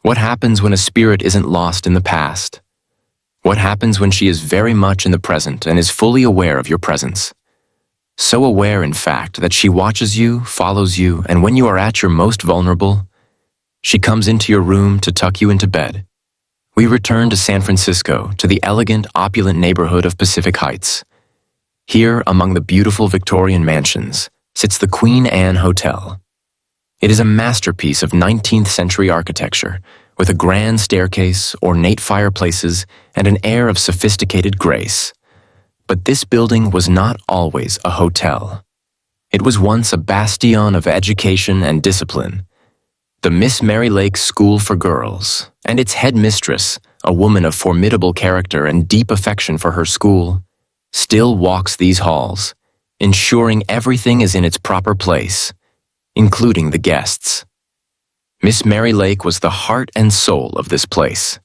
What happens when a spirit isn't lost in the past? What happens when she is very much in the present and is fully aware of your presence? So aware, in fact, that she watches you, follows you, and when you are at your most vulnerable, she comes into your room to tuck you into bed. We return to San Francisco, to the elegant, opulent neighborhood of Pacific Heights. Here, among the beautiful Victorian mansions, sits the Queen Anne Hotel. It is a masterpiece of 19th century architecture, with a grand staircase, ornate fireplaces, and an air of sophisticated grace. But this building was not always a hotel. It was once a bastion of education and discipline. The Miss Mary Lake School for Girls, and its headmistress, a woman of formidable character and deep affection for her school, still walks these halls, ensuring everything is in its proper place, including the guests. Miss Mary Lake was the heart and soul of this place.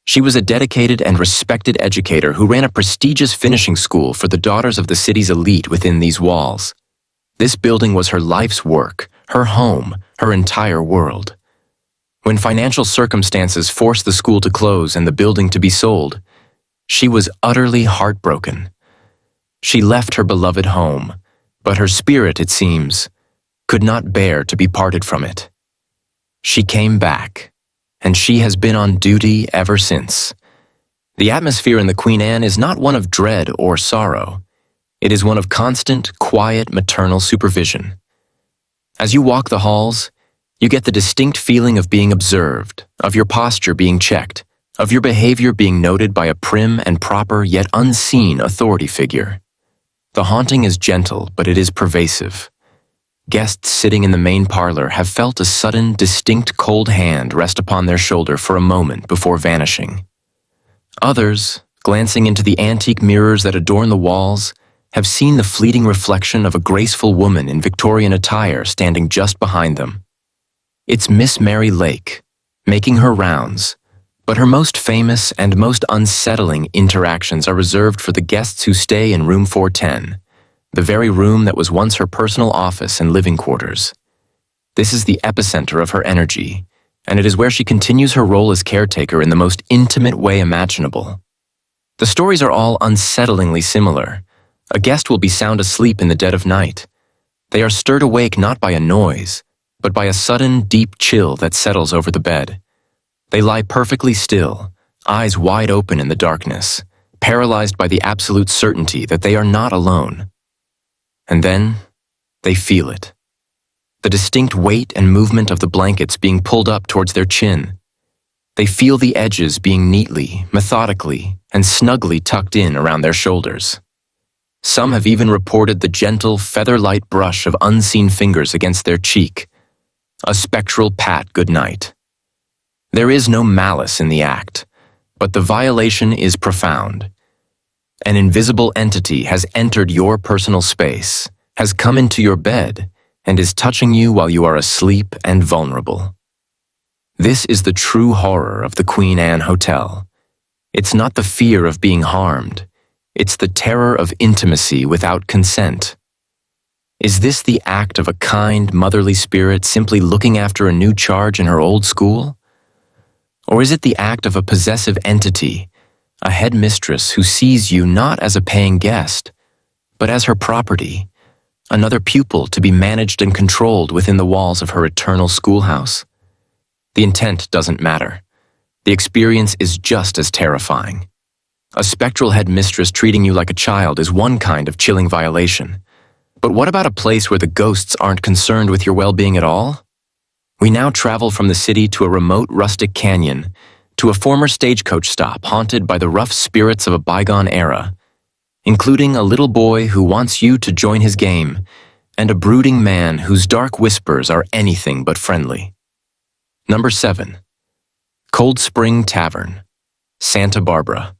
She was a dedicated and respected educator who ran a prestigious finishing school for the daughters of the city's elite within these walls. This building was her life's work, her home, her entire world. When financial circumstances forced the school to close and the building to be sold, she was utterly heartbroken. She left her beloved home, but her spirit, it seems, could not bear to be parted from it. She came back, and she has been on duty ever since. The atmosphere in the Queen Anne is not one of dread or sorrow. It is one of constant, quiet, maternal supervision. As you walk the halls, you get the distinct feeling of being observed, of your posture being checked, of your behavior being noted by a prim and proper yet unseen authority figure. The haunting is gentle, but it is pervasive. Guests sitting in the main parlor have felt a sudden, distinct cold hand rest upon their shoulder for a moment before vanishing. Others, glancing into the antique mirrors that adorn the walls, have seen the fleeting reflection of a graceful woman in Victorian attire standing just behind them. It's Miss Mary Lake, making her rounds, but her most famous and most unsettling interactions are reserved for the guests who stay in room 410, the very room that was once her personal office and living quarters. This is the epicenter of her energy, and it is where she continues her role as caretaker in the most intimate way imaginable. The stories are all unsettlingly similar. A guest will be sound asleep in the dead of night. They are stirred awake not by a noise, but by a sudden, deep chill that settles over the bed. They lie perfectly still, eyes wide open in the darkness, paralyzed by the absolute certainty that they are not alone. And then, they feel it. The distinct weight and movement of the blankets being pulled up towards their chin. They feel the edges being neatly, methodically, and snugly tucked in around their shoulders. Some have even reported the gentle, feather-light brush of unseen fingers against their cheek, a spectral pat goodnight. There is no malice in the act, but the violation is profound. An invisible entity has entered your personal space, has come into your bed, and is touching you while you are asleep and vulnerable. This is the true horror of the Queen Anne Hotel. It's not the fear of being harmed. It's the terror of intimacy without consent. Is this the act of a kind, motherly spirit simply looking after a new charge in her old school? Or is it the act of a possessive entity, a headmistress who sees you not as a paying guest, but as her property, another pupil to be managed and controlled within the walls of her eternal schoolhouse? The intent doesn't matter. The experience is just as terrifying. A spectral headmistress treating you like a child is one kind of chilling violation. But what about a place where the ghosts aren't concerned with your well-being at all? We now travel from the city to a remote rustic canyon, to a former stagecoach stop haunted by the rough spirits of a bygone era, including a little boy who wants you to join his game, and a brooding man whose dark whispers are anything but friendly. Number 7. Cold Spring Tavern, Santa Barbara.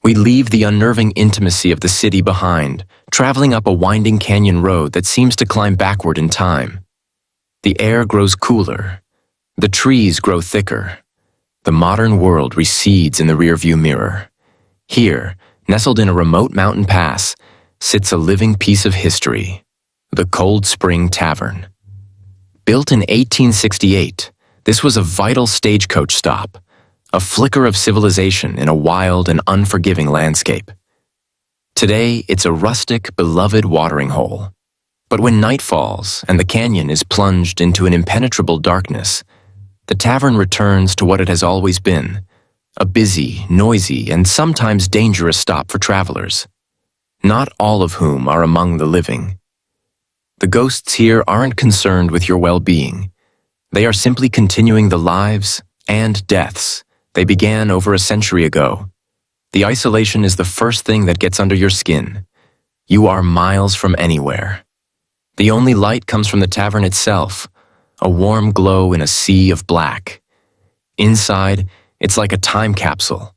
We leave the unnerving intimacy of the city behind, traveling up a winding canyon road that seems to climb backward in time. The air grows cooler. The trees grow thicker. The modern world recedes in the rearview mirror. Here, nestled in a remote mountain pass, sits a living piece of history, the Cold Spring Tavern. Built in 1868, this was a vital stagecoach stop, a flicker of civilization in a wild and unforgiving landscape. Today, it's a rustic, beloved watering hole. But when night falls and the canyon is plunged into an impenetrable darkness, the tavern returns to what it has always been, a busy, noisy, and sometimes dangerous stop for travelers, not all of whom are among the living. The ghosts here aren't concerned with your well-being. They are simply continuing the lives and deaths they began over a century ago. The isolation is the first thing that gets under your skin. You are miles from anywhere. The only light comes from the tavern itself, a warm glow in a sea of black. Inside, it's like a time capsule.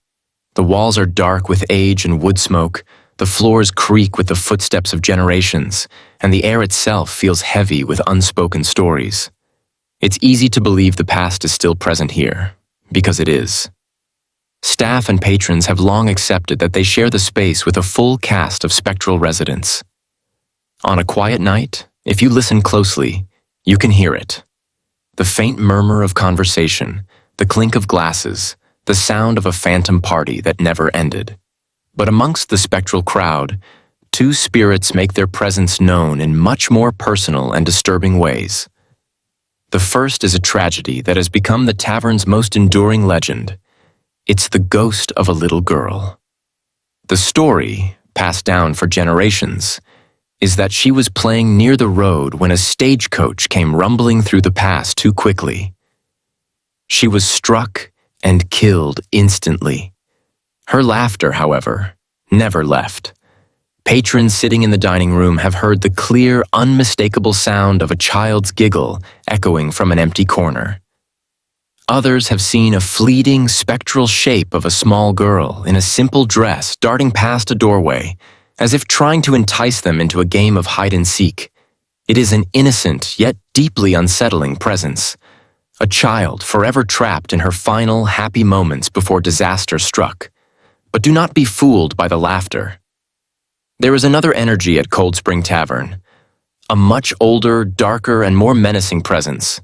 The walls are dark with age and wood smoke, the floors creak with the footsteps of generations, and the air itself feels heavy with unspoken stories. It's easy to believe the past is still present here, because it is. Staff and patrons have long accepted that they share the space with a full cast of spectral residents. On a quiet night, if you listen closely, you can hear it. The faint murmur of conversation, the clink of glasses, the sound of a phantom party that never ended. But amongst the spectral crowd, two spirits make their presence known in much more personal and disturbing ways. The first is a tragedy that has become the tavern's most enduring legend. It's the ghost of a little girl. The story, passed down for generations, is that she was playing near the road when a stagecoach came rumbling through the pass too quickly. She was struck and killed instantly. Her laughter, however, never left. Patrons sitting in the dining room have heard the clear, unmistakable sound of a child's giggle echoing from an empty corner. Others have seen a fleeting, spectral shape of a small girl in a simple dress darting past a doorway, as if trying to entice them into a game of hide-and-seek. It is an innocent, yet deeply unsettling presence. A child forever trapped in her final, happy moments before disaster struck. But do not be fooled by the laughter. There is another energy at Cold Spring Tavern, a much older, darker, and more menacing presence.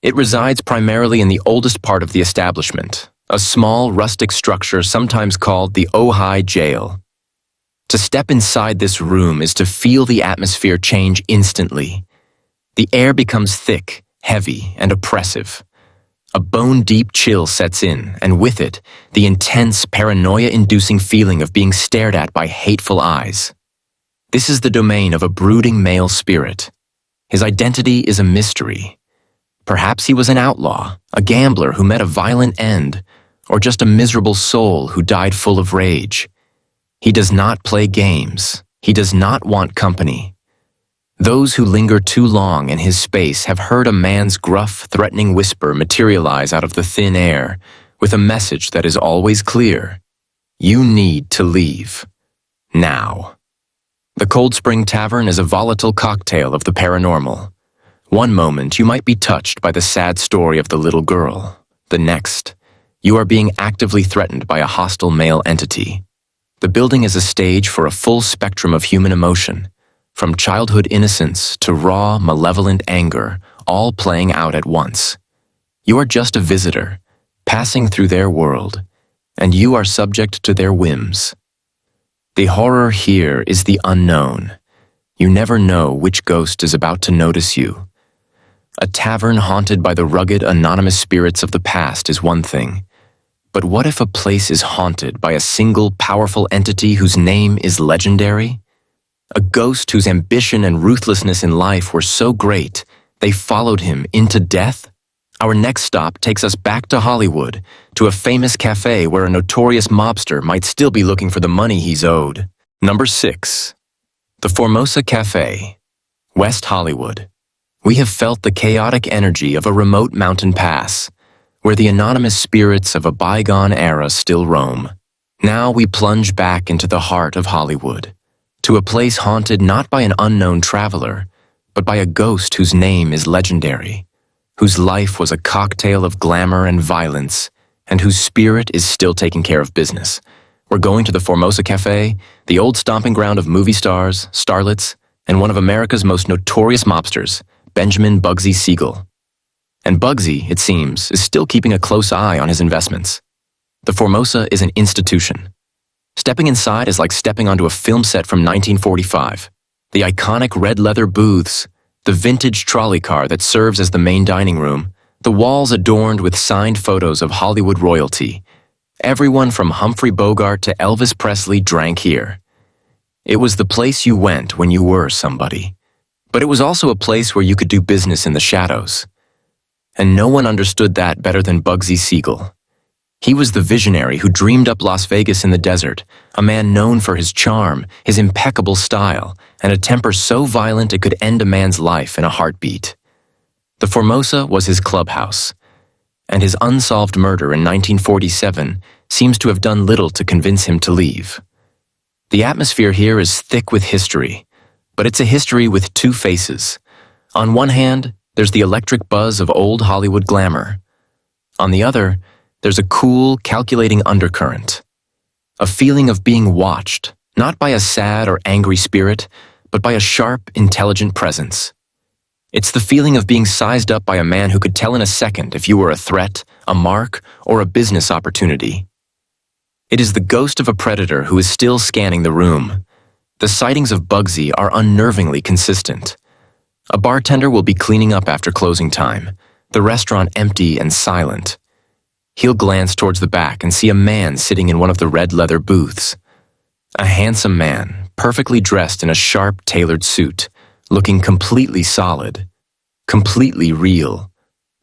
It resides primarily in the oldest part of the establishment, a small, rustic structure sometimes called the Ojai Jail. To step inside this room is to feel the atmosphere change instantly. The air becomes thick heavy and oppressive. A bone-deep chill sets in, and with it, the intense, paranoia-inducing feeling of being stared at by hateful eyes. This is the domain of a brooding male spirit. His identity is a mystery. Perhaps he was an outlaw, a gambler who met a violent end, or just a miserable soul who died full of rage. He does not play games. He does not want company. Those who linger too long in his space have heard a man's gruff, threatening whisper materialize out of the thin air with a message that is always clear. You need to leave. Now. The Cold Spring Tavern is a volatile cocktail of the paranormal. One moment, you might be touched by the sad story of the little girl. The next, you are being actively threatened by a hostile male entity. The building is a stage for a full spectrum of human emotion, from childhood innocence to raw, malevolent anger, all playing out at once. You are just a visitor, passing through their world, and you are subject to their whims. The horror here is the unknown. You never know which ghost is about to notice you. A tavern haunted by the rugged, anonymous spirits of the past is one thing. But what if a place is haunted by a single, powerful entity whose name is legendary? A ghost whose ambition and ruthlessness in life were so great, they followed him into death? Our next stop takes us back to Hollywood, to a famous cafe where a notorious mobster might still be looking for the money he's owed. Number 6. The Formosa Cafe, West Hollywood. We have felt the chaotic energy of a remote mountain pass, where the anonymous spirits of a bygone era still roam. Now we plunge back into the heart of Hollywood, to a place haunted not by an unknown traveler, but by a ghost whose name is legendary, whose life was a cocktail of glamour and violence, and whose spirit is still taking care of business. We're going to the Formosa Cafe, the old stomping ground of movie stars, starlets, and one of America's most notorious mobsters, Benjamin Bugsy Siegel. And Bugsy, it seems, is still keeping a close eye on his investments. The Formosa is an institution. Stepping inside is like stepping onto a film set from 1945. The iconic red leather booths, the vintage trolley car that serves as the main dining room, the walls adorned with signed photos of Hollywood royalty. Everyone from Humphrey Bogart to Elvis Presley drank here. It was the place you went when you were somebody. But it was also a place where you could do business in the shadows. And no one understood that better than Bugsy Siegel. He was the visionary who dreamed up Las Vegas in the desert, a man known for his charm, his impeccable style, and a temper so violent it could end a man's life in a heartbeat. The Formosa was his clubhouse, and his unsolved murder in 1947 seems to have done little to convince him to leave. The atmosphere here is thick with history, but it's a history with two faces. On one hand, there's the electric buzz of old Hollywood glamour. On the other, there's a cool, calculating undercurrent. A feeling of being watched, not by a sad or angry spirit, but by a sharp, intelligent presence. It's the feeling of being sized up by a man who could tell in a second if you were a threat, a mark, or a business opportunity. It is the ghost of a predator who is still scanning the room. The sightings of Bugsy are unnervingly consistent. A bartender will be cleaning up after closing time, the restaurant empty and silent. He'll glance towards the back and see a man sitting in one of the red leather booths. A handsome man, perfectly dressed in a sharp, tailored suit, looking completely solid, completely real.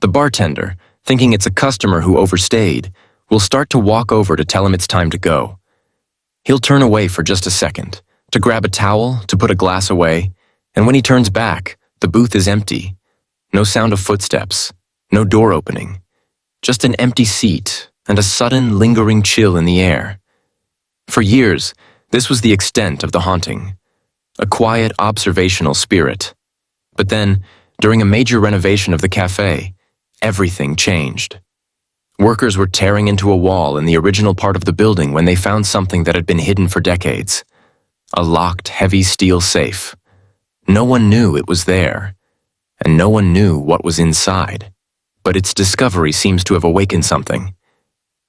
The bartender, thinking it's a customer who overstayed, will start to walk over to tell him it's time to go. He'll turn away for just a second, to grab a towel, to put a glass away, and when he turns back, the booth is empty. No sound of footsteps, no door opening. Just an empty seat and a sudden, lingering chill in the air. For years, this was the extent of the haunting. A quiet, observational spirit. But then, during a major renovation of the cafe, everything changed. Workers were tearing into a wall in the original part of the building when they found something that had been hidden for decades. A locked, heavy steel safe. No one knew it was there, and no one knew what was inside. But its discovery seems to have awakened something.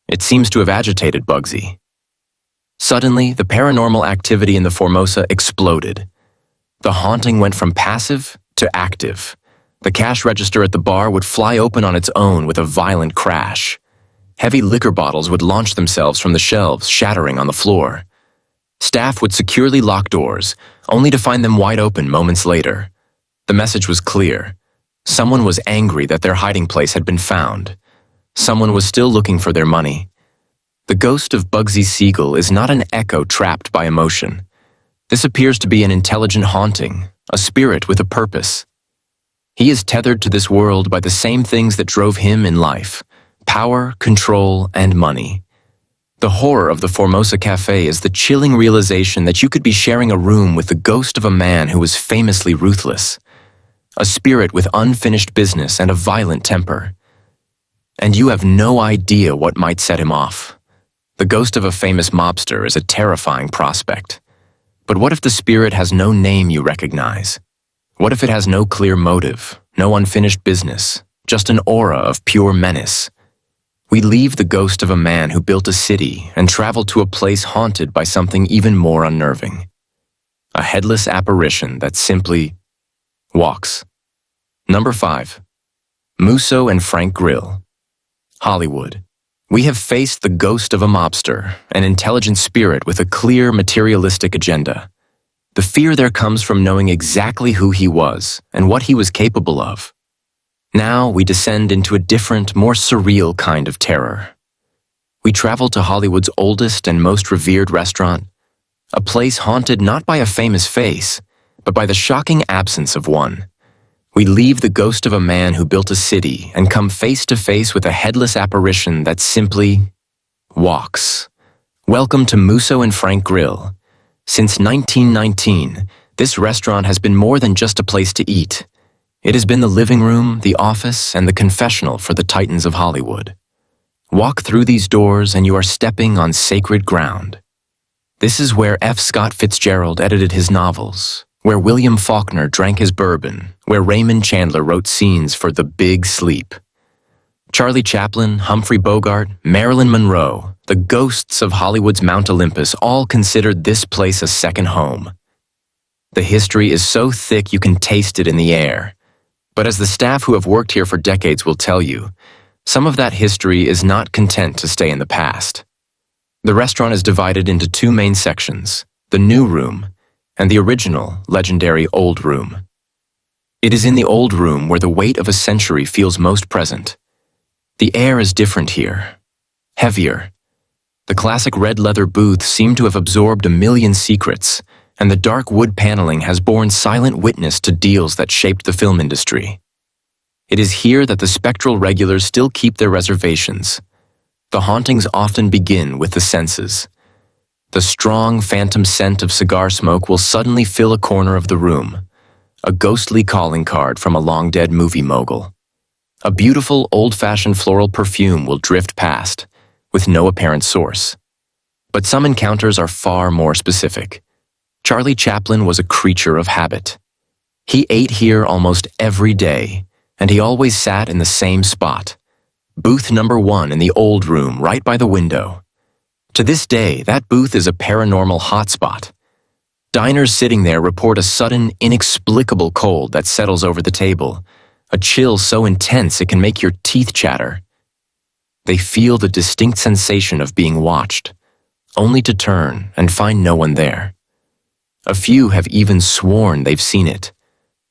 It seems to have agitated Bugsy. Suddenly, the paranormal activity in the Formosa exploded. The haunting went from passive to active. The cash register at the bar would fly open on its own with a violent crash. Heavy liquor bottles would launch themselves from the shelves, shattering on the floor. Staff would securely lock doors, only to find them wide open moments later. The message was clear. Someone was angry that their hiding place had been found. Someone was still looking for their money. The ghost of Bugsy Siegel is not an echo trapped by emotion. This appears to be an intelligent haunting, a spirit with a purpose. He is tethered to this world by the same things that drove him in life: power, control, and money. The horror of the Formosa Cafe is the chilling realization that you could be sharing a room with the ghost of a man who was famously ruthless, a spirit with unfinished business and a violent temper. And you have no idea what might set him off. The ghost of a famous mobster is a terrifying prospect. But what if the spirit has no name you recognize? What if it has no clear motive, no unfinished business, just an aura of pure menace? We leave the ghost of a man who built a city and travel to a place haunted by something even more unnerving. A headless apparition that simply walks. Number 5. Muso and Frank Grill. Hollywood. We have faced the ghost of a mobster, an intelligent spirit with a clear materialistic agenda. The fear there comes from knowing exactly who he was and what he was capable of. Now we descend into a different, more surreal kind of terror. We travel to Hollywood's oldest and most revered restaurant, a place haunted not by a famous face, but by the shocking absence of one. We leave the ghost of a man who built a city and come face to face with a headless apparition that simply walks. Welcome to Muso and Frank Grill. Since 1919, this restaurant has been more than just a place to eat. It has been the living room, the office, and the confessional for the titans of Hollywood. Walk through these doors and you are stepping on sacred ground. This is where F. Scott Fitzgerald edited his novels, where William Faulkner drank his bourbon, where Raymond Chandler wrote scenes for The Big Sleep. Charlie Chaplin, Humphrey Bogart, Marilyn Monroe, the ghosts of Hollywood's Mount Olympus all considered this place a second home. The history is so thick you can taste it in the air. But as the staff who have worked here for decades will tell you, some of that history is not content to stay in the past. The restaurant is divided into two main sections, the new room and the original, legendary old room. It is in the old room where the weight of a century feels most present. The air is different here, heavier. The classic red leather booths seem to have absorbed a million secrets, and the dark wood paneling has borne silent witness to deals that shaped the film industry. It is here that the spectral regulars still keep their reservations. The hauntings often begin with the senses. The strong phantom scent of cigar smoke will suddenly fill a corner of the room, a ghostly calling card from a long-dead movie mogul. A beautiful, old-fashioned floral perfume will drift past, with no apparent source. But some encounters are far more specific. Charlie Chaplin was a creature of habit. He ate here almost every day, and he always sat in the same spot, booth number 1 in the old room right by the window. To this day, that booth is a paranormal hotspot. Diners sitting there report a sudden, inexplicable cold that settles over the table, a chill so intense it can make your teeth chatter. They feel the distinct sensation of being watched, only to turn and find no one there. A few have even sworn they've seen it,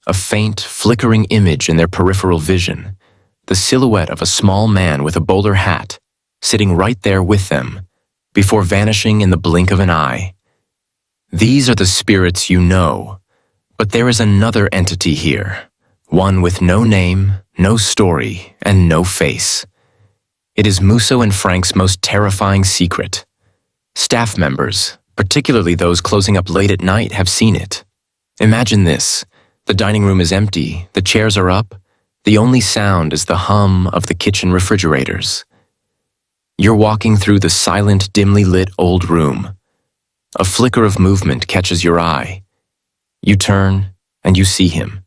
a faint, flickering image in their peripheral vision, the silhouette of a small man with a bowler hat, sitting right there with them, before vanishing in the blink of an eye. These are the spirits you know, but there is another entity here, one with no name, no story, and no face. It is Muso and Frank's most terrifying secret. Staff members, particularly those closing up late at night, have seen it. Imagine this. The dining room is empty, the chairs are up, the only sound is the hum of the kitchen refrigerators. You're walking through the silent, dimly lit old room. A flicker of movement catches your eye. You turn, and you see him.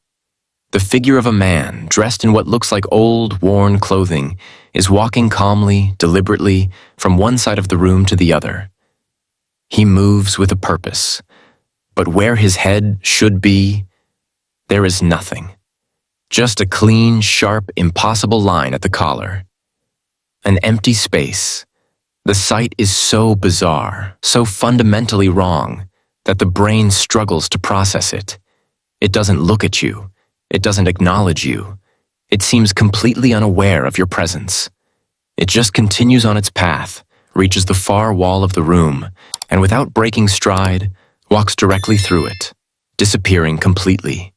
The figure of a man, dressed in what looks like old, worn clothing, is walking calmly, deliberately, from one side of the room to the other. He moves with a purpose, but where his head should be, there is nothing. Just a clean, sharp, impossible line at the collar. An empty space. The sight is so bizarre, so fundamentally wrong, that the brain struggles to process it. It doesn't look at you. It doesn't acknowledge you. It seems completely unaware of your presence. It just continues on its path, reaches the far wall of the room, and without breaking stride, walks directly through it, disappearing completely.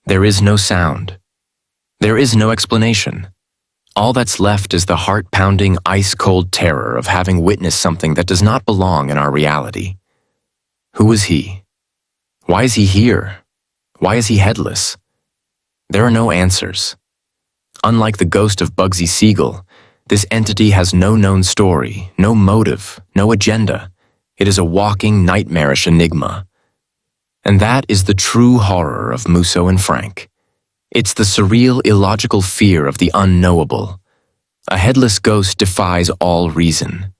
There is no sound. There is no explanation. All that's left is the heart-pounding, ice-cold terror of having witnessed something that does not belong in our reality. Who is he? Why is he here? Why is he headless? There are no answers. Unlike the ghost of Bugsy Siegel, this entity has no known story, no motive, no agenda. It is a walking, nightmarish enigma. And that is the true horror of Muso and Frank. It's the surreal, illogical fear of the unknowable. A headless ghost defies all reason.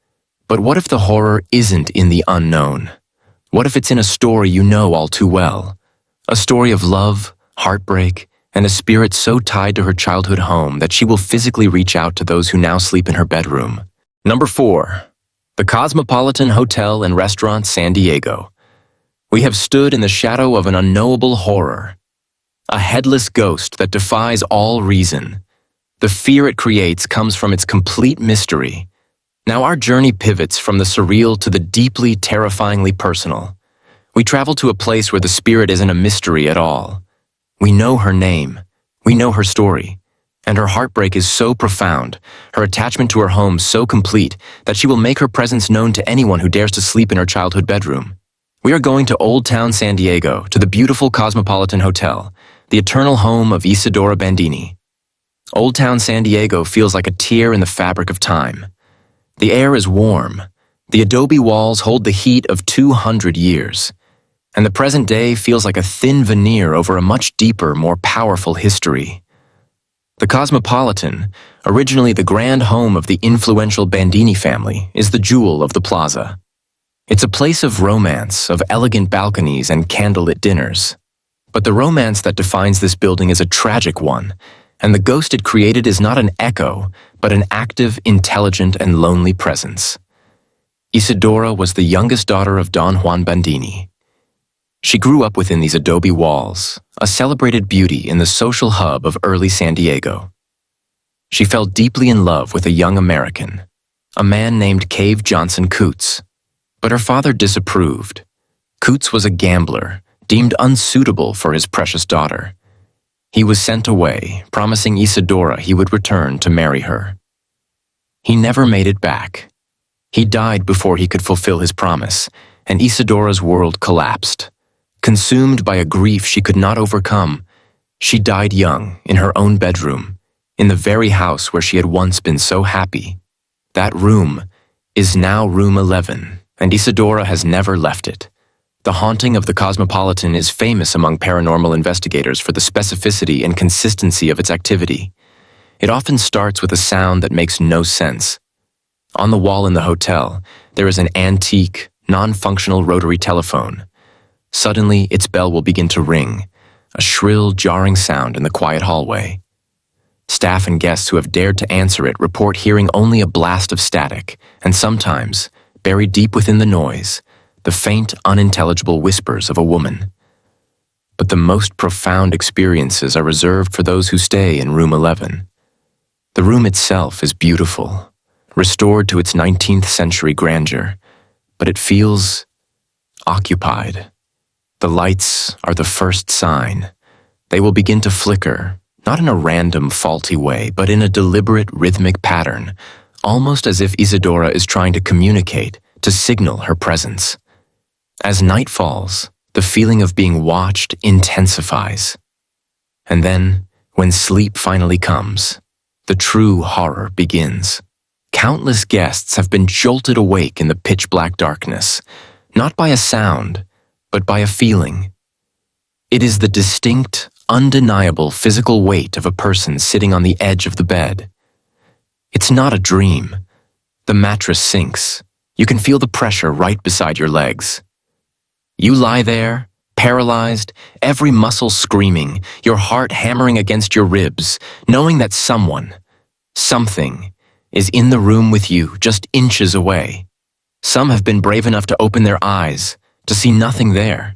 But what if the horror isn't in the unknown? What if it's in a story you know all too well? A story of love, heartbreak, and a spirit so tied to her childhood home that she will physically reach out to those who now sleep in her bedroom. Number 4. The Cosmopolitan Hotel and Restaurant San Diego. We have stood in the shadow of an unknowable horror. A headless ghost that defies all reason. The fear it creates comes from its complete mystery. Now our journey pivots from the surreal to the deeply, terrifyingly personal. We travel to a place where the spirit isn't a mystery at all. We know her name. We know her story. And her heartbreak is so profound, her attachment to her home so complete, that she will make her presence known to anyone who dares to sleep in her childhood bedroom. We are going to Old Town San Diego, to the beautiful Cosmopolitan Hotel, the eternal home of Isadora Bandini. Old Town San Diego feels like a tear in the fabric of time. The air is warm. The adobe walls hold the heat of 200 years. And the present day feels like a thin veneer over a much deeper, more powerful history. The Cosmopolitan, originally the grand home of the influential Bandini family, is the jewel of the plaza. It's a place of romance, of elegant balconies and candlelit dinners. But the romance that defines this building is a tragic one, and the ghost it created is not an echo, but an active, intelligent, and lonely presence. Isadora was the youngest daughter of Don Juan Bandini. She grew up within these adobe walls, a celebrated beauty in the social hub of early San Diego. She fell deeply in love with a young American, a man named Cave Johnson Coots. But her father disapproved. Coots was a gambler, deemed unsuitable for his precious daughter. He was sent away, promising Isadora he would return to marry her. He never made it back. He died before he could fulfill his promise, and Isadora's world collapsed. Consumed by a grief she could not overcome, she died young in her own bedroom, in the very house where she had once been so happy. That room is now room 11, and Isadora has never left it. The haunting of the Cosmopolitan is famous among paranormal investigators for the specificity and consistency of its activity. It often starts with a sound that makes no sense. On the wall in the hotel, there is an antique, non-functional rotary telephone. Suddenly, its bell will begin to ring, a shrill, jarring sound in the quiet hallway. Staff and guests who have dared to answer it report hearing only a blast of static, and sometimes, buried deep within the noise, the faint, unintelligible whispers of a woman. But the most profound experiences are reserved for those who stay in room 11. The room itself is beautiful, restored to its 19th century grandeur, but it feels occupied. The lights are the first sign. They will begin to flicker, not in a random, faulty way, but in a deliberate, rhythmic pattern, almost as if Isadora is trying to communicate, to signal her presence. As night falls, the feeling of being watched intensifies. And then, when sleep finally comes, the true horror begins. Countless guests have been jolted awake in the pitch-black darkness, not by a sound, but by a feeling. It is the distinct, undeniable physical weight of a person sitting on the edge of the bed. It's not a dream. The mattress sinks. You can feel the pressure right beside your legs. You lie there, paralyzed, every muscle screaming, your heart hammering against your ribs, knowing that something, is in the room with you, just inches away. Some have been brave enough to open their eyes, to see nothing there.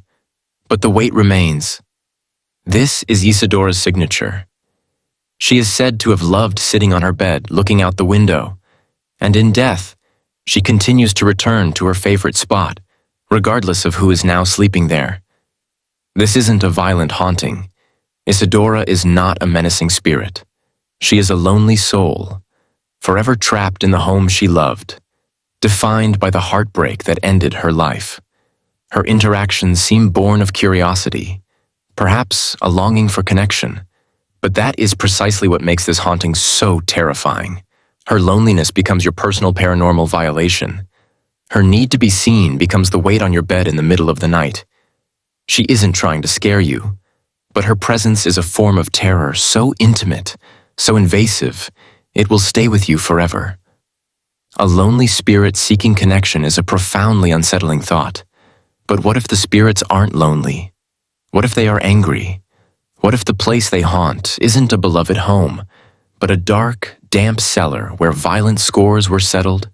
But the weight remains. This is Isidora's signature. She is said to have loved sitting on her bed, looking out the window, and in death, she continues to return to her favorite spot, regardless of who is now sleeping there. This isn't a violent haunting. Isidora is not a menacing spirit. She is a lonely soul, forever trapped in the home she loved, defined by the heartbreak that ended her life. Her interactions seem born of curiosity, perhaps a longing for connection, but that is precisely what makes this haunting so terrifying. Her loneliness becomes your personal paranormal violation. Her need to be seen becomes the weight on your bed in the middle of the night. She isn't trying to scare you, but her presence is a form of terror so intimate, so invasive, it will stay with you forever. A lonely spirit seeking connection is a profoundly unsettling thought. But what if the spirits aren't lonely? What if they are angry? What if the place they haunt isn't a beloved home, but a dark, damp cellar where violent scores were settled?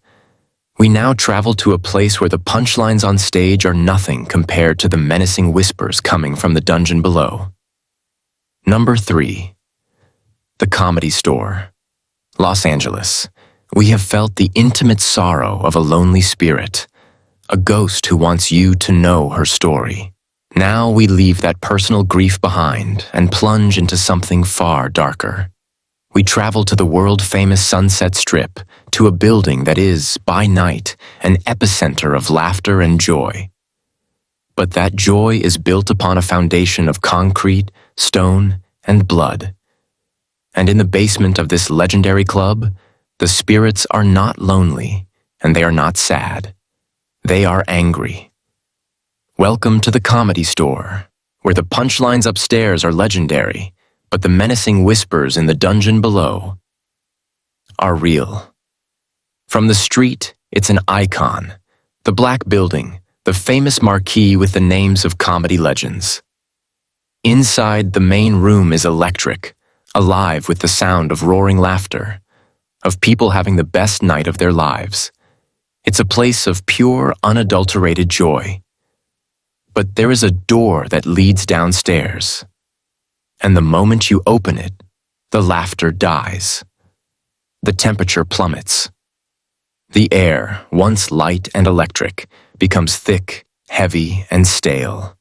We now travel to a place where the punchlines on stage are nothing compared to the menacing whispers coming from the dungeon below. Number 3. The Comedy Store. Los Angeles. We have felt the intimate sorrow of a lonely spirit, a ghost who wants you to know her story. Now we leave that personal grief behind and plunge into something far darker. We travel to the world-famous Sunset Strip, to a building that is, by night, an epicenter of laughter and joy. But that joy is built upon a foundation of concrete, stone, and blood. And in the basement of this legendary club, the spirits are not lonely, and they are not sad. They are angry. Welcome to the Comedy Store, where the punchlines upstairs are legendary, but the menacing whispers in the dungeon below are real. From the street, it's an icon, the black building, the famous marquee with the names of comedy legends. Inside, the main room is electric, alive with the sound of roaring laughter, of people having the best night of their lives. It's a place of pure, unadulterated joy. But there is a door that leads downstairs, and the moment you open it, the laughter dies. The temperature plummets. The air, once light and electric, becomes thick, heavy, and stale.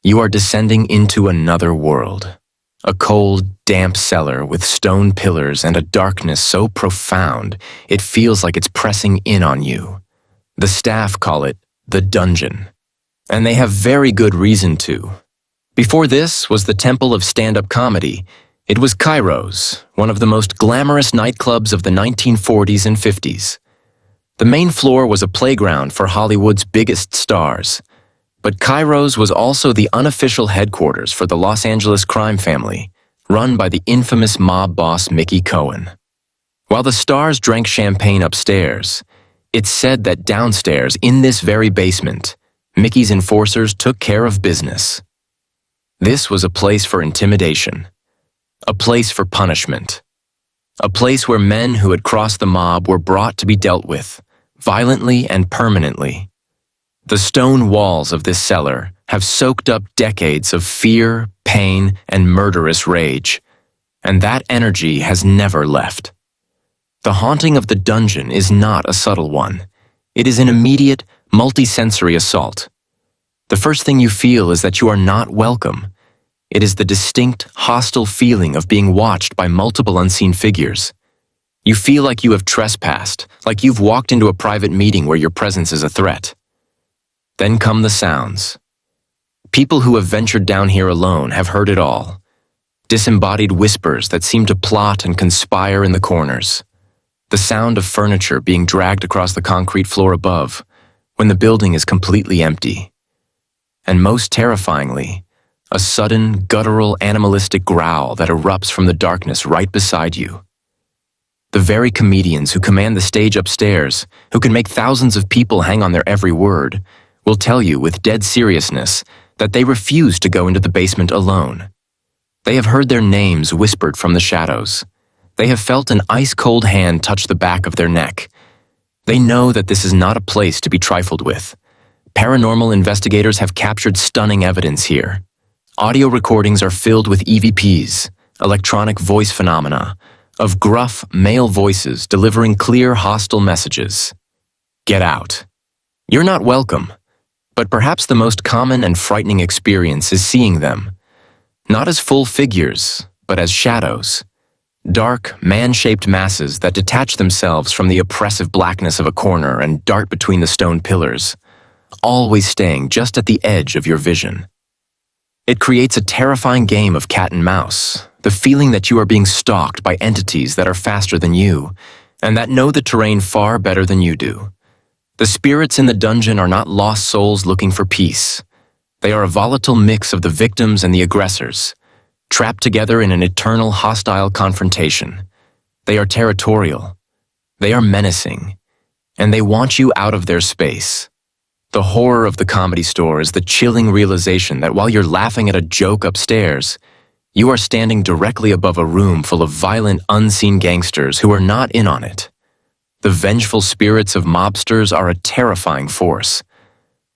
You are descending into another world. A cold, damp cellar with stone pillars and a darkness so profound it feels like it's pressing in on you. The staff call it the dungeon, and they have very good reason to. Before this was the temple of stand-up comedy. It was Cairo's, one of the most glamorous nightclubs of the 1940s and 50s. The main floor was a playground for Hollywood's biggest stars. But Cairo's was also the unofficial headquarters for the Los Angeles crime family, run by the infamous mob boss Mickey Cohen. While the stars drank champagne upstairs, it's said that downstairs, in this very basement, Mickey's enforcers took care of business. This was a place for intimidation, a place for punishment, a place where men who had crossed the mob were brought to be dealt with, violently and permanently. The stone walls of this cellar have soaked up decades of fear, pain, and murderous rage, and that energy has never left. The haunting of the dungeon is not a subtle one. It is an immediate, multi-sensory assault. The first thing you feel is that you are not welcome. It is the distinct, hostile feeling of being watched by multiple unseen figures. You feel like you have trespassed, like you've walked into a private meeting where your presence is a threat. Then come the sounds. People who have ventured down here alone have heard it all. Disembodied whispers that seem to plot and conspire in the corners. The sound of furniture being dragged across the concrete floor above, when the building is completely empty. And most terrifyingly, a sudden, guttural, animalistic growl that erupts from the darkness right beside you. The very comedians who command the stage upstairs, who can make thousands of people hang on their every word, will tell you with dead seriousness that they refuse to go into the basement alone. They have heard their names whispered from the shadows. They have felt an ice-cold hand touch the back of their neck. They know that this is not a place to be trifled with. Paranormal investigators have captured stunning evidence here. Audio recordings are filled with EVPs, electronic voice phenomena, of gruff male voices delivering clear hostile messages. Get out. You're not welcome. But perhaps the most common and frightening experience is seeing them, not as full figures, but as shadows. Dark, man-shaped masses that detach themselves from the oppressive blackness of a corner and dart between the stone pillars, always staying just at the edge of your vision. It creates a terrifying game of cat and mouse, the feeling that you are being stalked by entities that are faster than you, and that know the terrain far better than you do. The spirits in the dungeon are not lost souls looking for peace. They are a volatile mix of the victims and the aggressors, trapped together in an eternal hostile confrontation. They are territorial. They are menacing. And they want you out of their space. The horror of the Comedy Store is the chilling realization that while you're laughing at a joke upstairs, you are standing directly above a room full of violent, unseen gangsters who are not in on it. The vengeful spirits of mobsters are a terrifying force.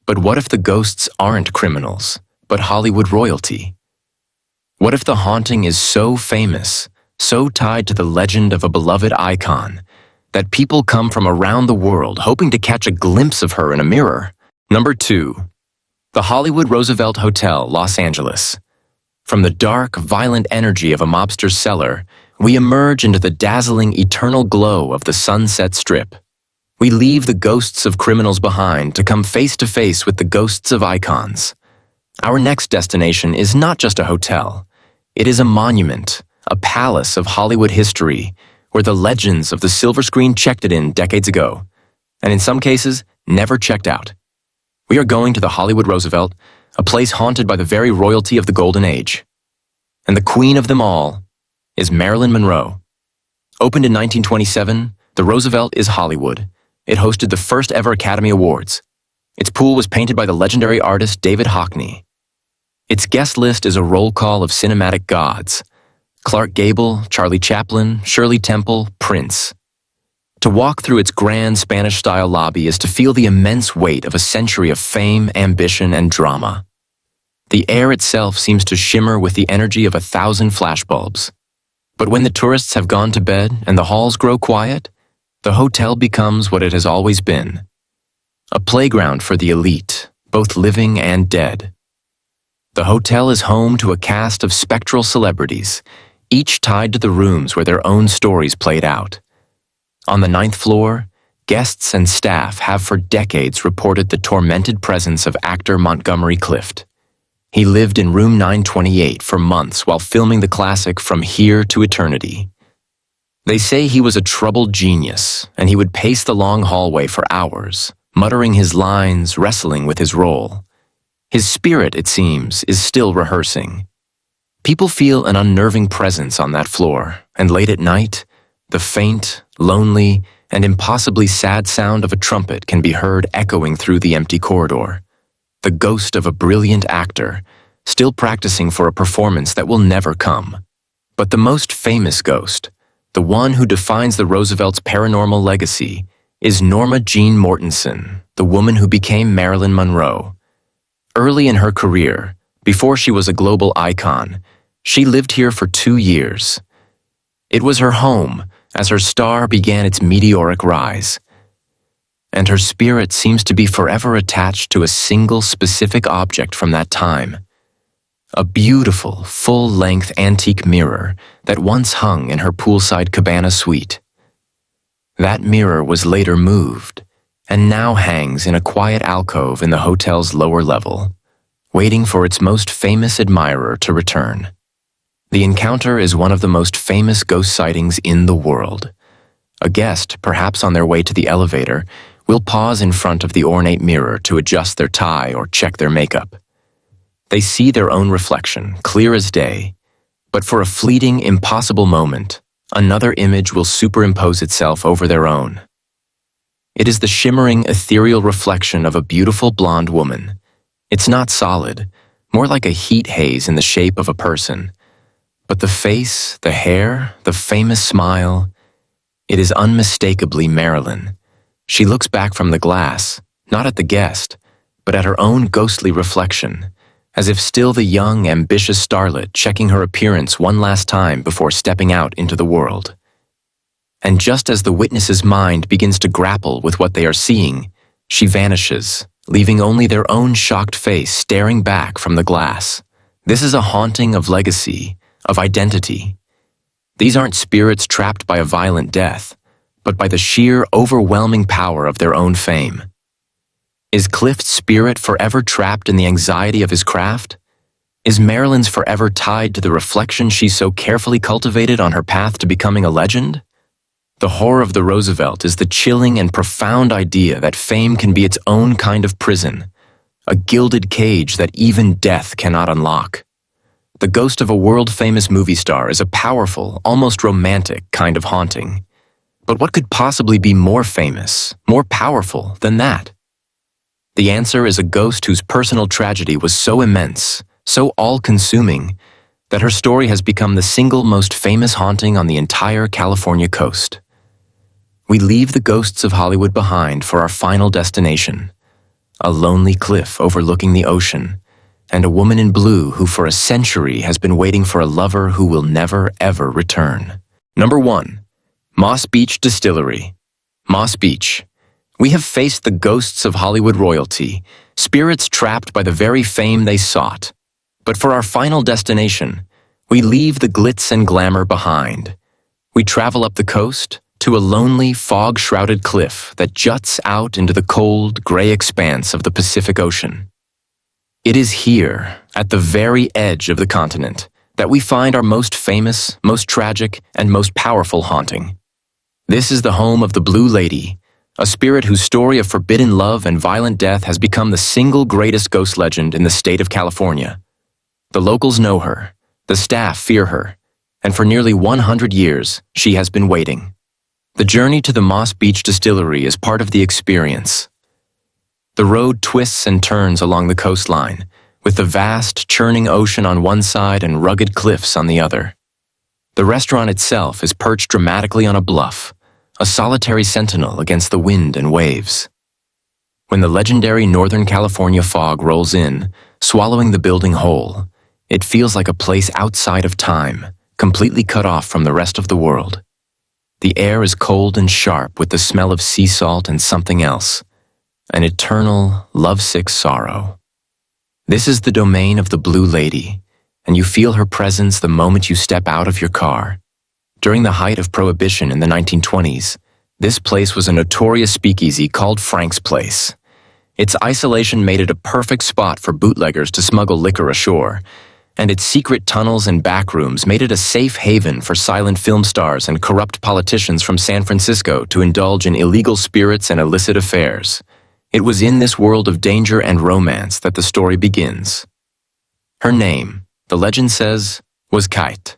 But what if the ghosts aren't criminals, but Hollywood royalty? What if the haunting is so famous, so tied to the legend of a beloved icon, that people come from around the world hoping to catch a glimpse of her in a mirror? Number 2. The Hollywood Roosevelt Hotel, Los Angeles. From the dark, violent energy of a mobster's cellar, we emerge into the dazzling, eternal glow of the Sunset Strip. We leave the ghosts of criminals behind to come face to face with the ghosts of icons. Our next destination is not just a hotel. It is a monument, a palace of Hollywood history, where the legends of the silver screen checked it in decades ago, and in some cases, never checked out. We are going to the Hollywood Roosevelt, a place haunted by the very royalty of the Golden Age. And the queen of them all is Marilyn Monroe. Opened in 1927, the Roosevelt is Hollywood. It hosted the first ever Academy Awards. Its pool was painted by the legendary artist David Hockney. Its guest list is a roll call of cinematic gods: Clark Gable, Charlie Chaplin, Shirley Temple, Prince. To walk through its grand Spanish-style lobby is to feel the immense weight of a century of fame, ambition, and drama. The air itself seems to shimmer with the energy of 1,000 flashbulbs. But when the tourists have gone to bed and the halls grow quiet, the hotel becomes what it has always been: a playground for the elite, both living and dead. The hotel is home to a cast of spectral celebrities, each tied to the rooms where their own stories played out. On the 9th floor, guests and staff have for decades reported the tormented presence of actor Montgomery Clift. He lived in room 928 for months while filming the classic From Here to Eternity. They say he was a troubled genius, and he would pace the long hallway for hours, muttering his lines, wrestling with his role. His spirit, it seems, is still rehearsing. People feel an unnerving presence on that floor, and late at night, the faint, lonely, and impossibly sad sound of a trumpet can be heard echoing through the empty corridor. The ghost of a brilliant actor, still practicing for a performance that will never come. But the most famous ghost, the one who defines the Roosevelt's paranormal legacy, is Norma Jean Mortensen, the woman who became Marilyn Monroe. Early in her career, before she was a global icon, she lived here for 2 years. It was her home as her star began its meteoric rise. And her spirit seems to be forever attached to a single specific object from that time: a beautiful, full-length antique mirror that once hung in her poolside cabana suite. That mirror was later moved, and now hangs in a quiet alcove in the hotel's lower level, waiting for its most famous admirer to return. The encounter is one of the most famous ghost sightings in the world. A guest, perhaps on their way to the elevator, will pause in front of the ornate mirror to adjust their tie or check their makeup. They see their own reflection, clear as day, but for a fleeting, impossible moment, another image will superimpose itself over their own. It is the shimmering, ethereal reflection of a beautiful blonde woman. It's not solid, more like a heat haze in the shape of a person. But the face, the hair, the famous smile, it is unmistakably Marilyn. She looks back from the glass, not at the guest, but at her own ghostly reflection, as if still the young, ambitious starlet checking her appearance one last time before stepping out into the world. And just as the witness's mind begins to grapple with what they are seeing, she vanishes, leaving only their own shocked face staring back from the glass. This is a haunting of legacy, of identity. These aren't spirits trapped by a violent death, but by the sheer, overwhelming power of their own fame. Is Clift's spirit forever trapped in the anxiety of his craft? Is Marilyn's forever tied to the reflection she so carefully cultivated on her path to becoming a legend? The horror of the Roosevelt is the chilling and profound idea that fame can be its own kind of prison, a gilded cage that even death cannot unlock. The ghost of a world-famous movie star is a powerful, almost romantic kind of haunting. But what could possibly be more famous, more powerful than that? The answer is a ghost whose personal tragedy was so immense, so all-consuming, that her story has become the single most famous haunting on the entire California coast. We leave the ghosts of Hollywood behind for our final destination, a lonely cliff overlooking the ocean, and a woman in blue who for a century has been waiting for a lover who will never, ever return. Number 1. Moss Beach Distillery. Moss Beach. We have faced the ghosts of Hollywood royalty, spirits trapped by the very fame they sought. But for our final destination, we leave the glitz and glamour behind. We travel up the coast to a lonely, fog-shrouded cliff that juts out into the cold, gray expanse of the Pacific Ocean. It is here, at the very edge of the continent, that we find our most famous, most tragic, and most powerful haunting. This is the home of the Blue Lady, a spirit whose story of forbidden love and violent death has become the single greatest ghost legend in the state of California. The locals know her, the staff fear her, and for nearly 100 years, she has been waiting. The journey to the Moss Beach Distillery is part of the experience. The road twists and turns along the coastline, with the vast, churning ocean on one side and rugged cliffs on the other. The restaurant itself is perched dramatically on a bluff, a solitary sentinel against the wind and waves. When the legendary Northern California fog rolls in, swallowing the building whole, it feels like a place outside of time, completely cut off from the rest of the world. The air is cold and sharp with the smell of sea salt and something else, an eternal, lovesick sorrow. This is the domain of the Blue Lady, and you feel her presence the moment you step out of your car. During the height of Prohibition in the 1920s, this place was a notorious speakeasy called Frank's Place. Its isolation made it a perfect spot for bootleggers to smuggle liquor ashore, and its secret tunnels and back rooms made it a safe haven for silent film stars and corrupt politicians from San Francisco to indulge in illegal spirits and illicit affairs. It was in this world of danger and romance that the story begins. Her name, the legend says, was Kite.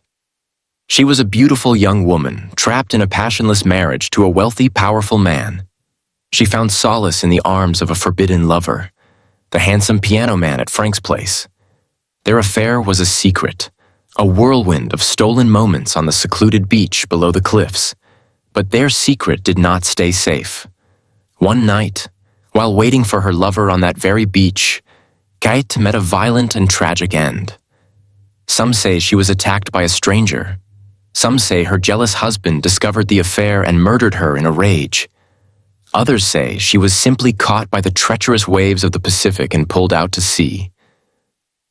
She was a beautiful young woman, trapped in a passionless marriage to a wealthy, powerful man. She found solace in the arms of a forbidden lover, the handsome piano man at Frank's Place. Their affair was a secret, a whirlwind of stolen moments on the secluded beach below the cliffs. But their secret did not stay safe. One night, while waiting for her lover on that very beach, Kite met a violent and tragic end. Some say she was attacked by a stranger. Some say her jealous husband discovered the affair and murdered her in a rage. Others say she was simply caught by the treacherous waves of the Pacific and pulled out to sea.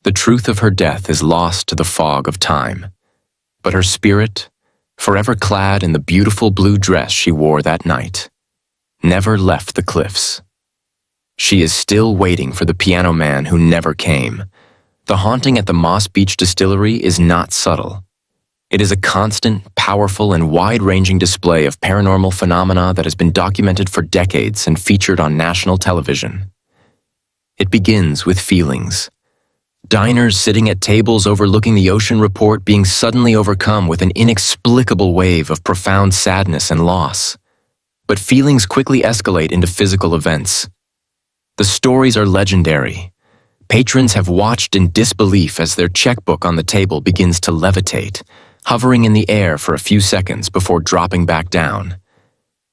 The truth of her death is lost to the fog of time, but her spirit, forever clad in the beautiful blue dress she wore that night, never left the cliffs. She is still waiting for the piano man who never came. The haunting at the Moss Beach Distillery is not subtle. It is a constant, powerful, and wide-ranging display of paranormal phenomena that has been documented for decades and featured on national television. It begins with feelings. Diners sitting at tables overlooking the ocean report being suddenly overcome with an inexplicable wave of profound sadness and loss. But feelings quickly escalate into physical events. The stories are legendary. Patrons have watched in disbelief as their checkbook on the table begins to levitate, hovering in the air for a few seconds before dropping back down.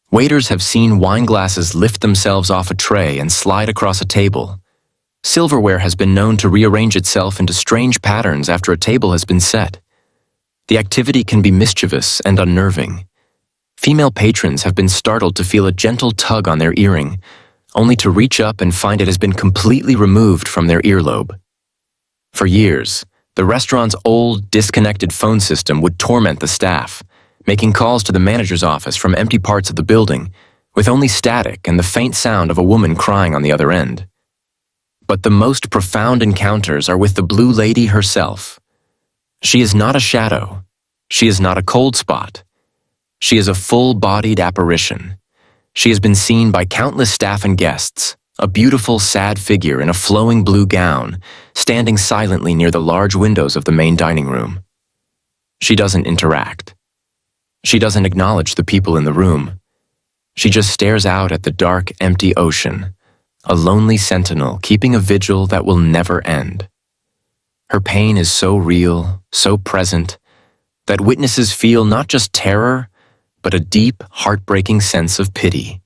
Waiters have seen wine glasses lift themselves off a tray and slide across a table. Silverware has been known to rearrange itself into strange patterns after a table has been set. The activity can be mischievous and unnerving. Female patrons have been startled to feel a gentle tug on their earring, only to reach up and find it has been completely removed from their earlobe. For years, the restaurant's old, disconnected phone system would torment the staff, making calls to the manager's office from empty parts of the building, with only static and the faint sound of a woman crying on the other end. But the most profound encounters are with the Blue Lady herself. She is not a shadow. She is not a cold spot. She is a full-bodied apparition. She has been seen by countless staff and guests, a beautiful, sad figure in a flowing blue gown, standing silently near the large windows of the main dining room. She doesn't interact. She doesn't acknowledge the people in the room. She just stares out at the dark, empty ocean, a lonely sentinel keeping a vigil that will never end. Her pain is so real, so present, that witnesses feel not just terror, but a deep, heartbreaking sense of pity.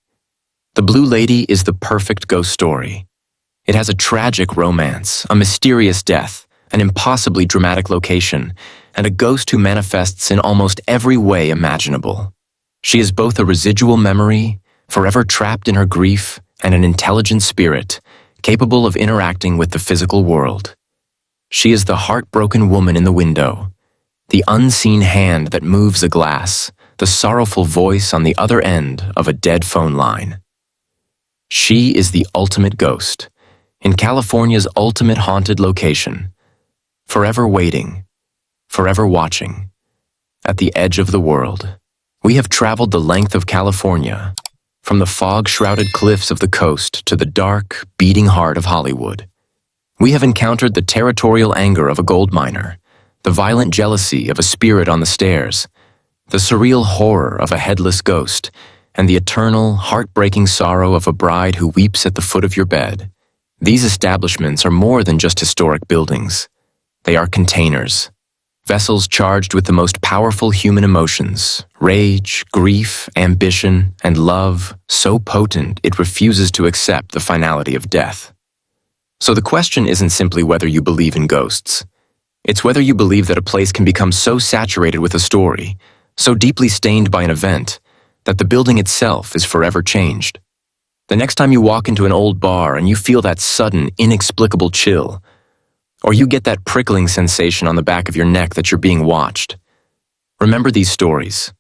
The Blue Lady is the perfect ghost story. It has a tragic romance, a mysterious death, an impossibly dramatic location, and a ghost who manifests in almost every way imaginable. She is both a residual memory, forever trapped in her grief, and an intelligent spirit, capable of interacting with the physical world. She is the heartbroken woman in the window, the unseen hand that moves a glass, the sorrowful voice on the other end of a dead phone line. She is the ultimate ghost, in California's ultimate haunted location, forever waiting, forever watching, at the edge of the world. We have traveled the length of California, from the fog-shrouded cliffs of the coast to the dark, beating heart of Hollywood. We have encountered the territorial anger of a gold miner, the violent jealousy of a spirit on the stairs, the surreal horror of a headless ghost, and the eternal, heartbreaking sorrow of a bride who weeps at the foot of your bed. These establishments are more than just historic buildings. They are containers, vessels charged with the most powerful human emotions, rage, grief, ambition, and love, so potent it refuses to accept the finality of death. So the question isn't simply whether you believe in ghosts. It's whether you believe that a place can become so saturated with a story, so deeply stained by an event, that the building itself is forever changed. The next time you walk into an old bar and you feel that sudden, inexplicable chill, or you get that prickling sensation on the back of your neck that you're being watched, remember these stories.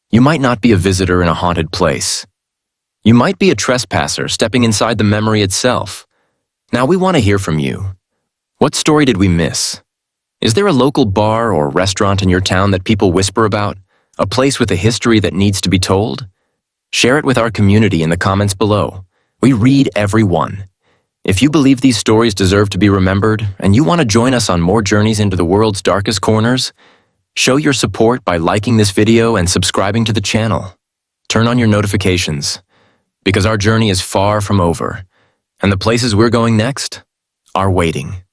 You might not be a visitor in a haunted place. You might be a trespasser stepping inside the memory itself. Now we want to hear from you. What story did we miss? Is there a local bar or restaurant in your town that people whisper about? A place with a history that needs to be told? Share it with our community in the comments below. We read every one. If you believe these stories deserve to be remembered, and you want to join us on more journeys into the world's darkest corners, show your support by liking this video and subscribing to the channel. Turn on your notifications, because our journey is far from over, and the places we're going next are waiting.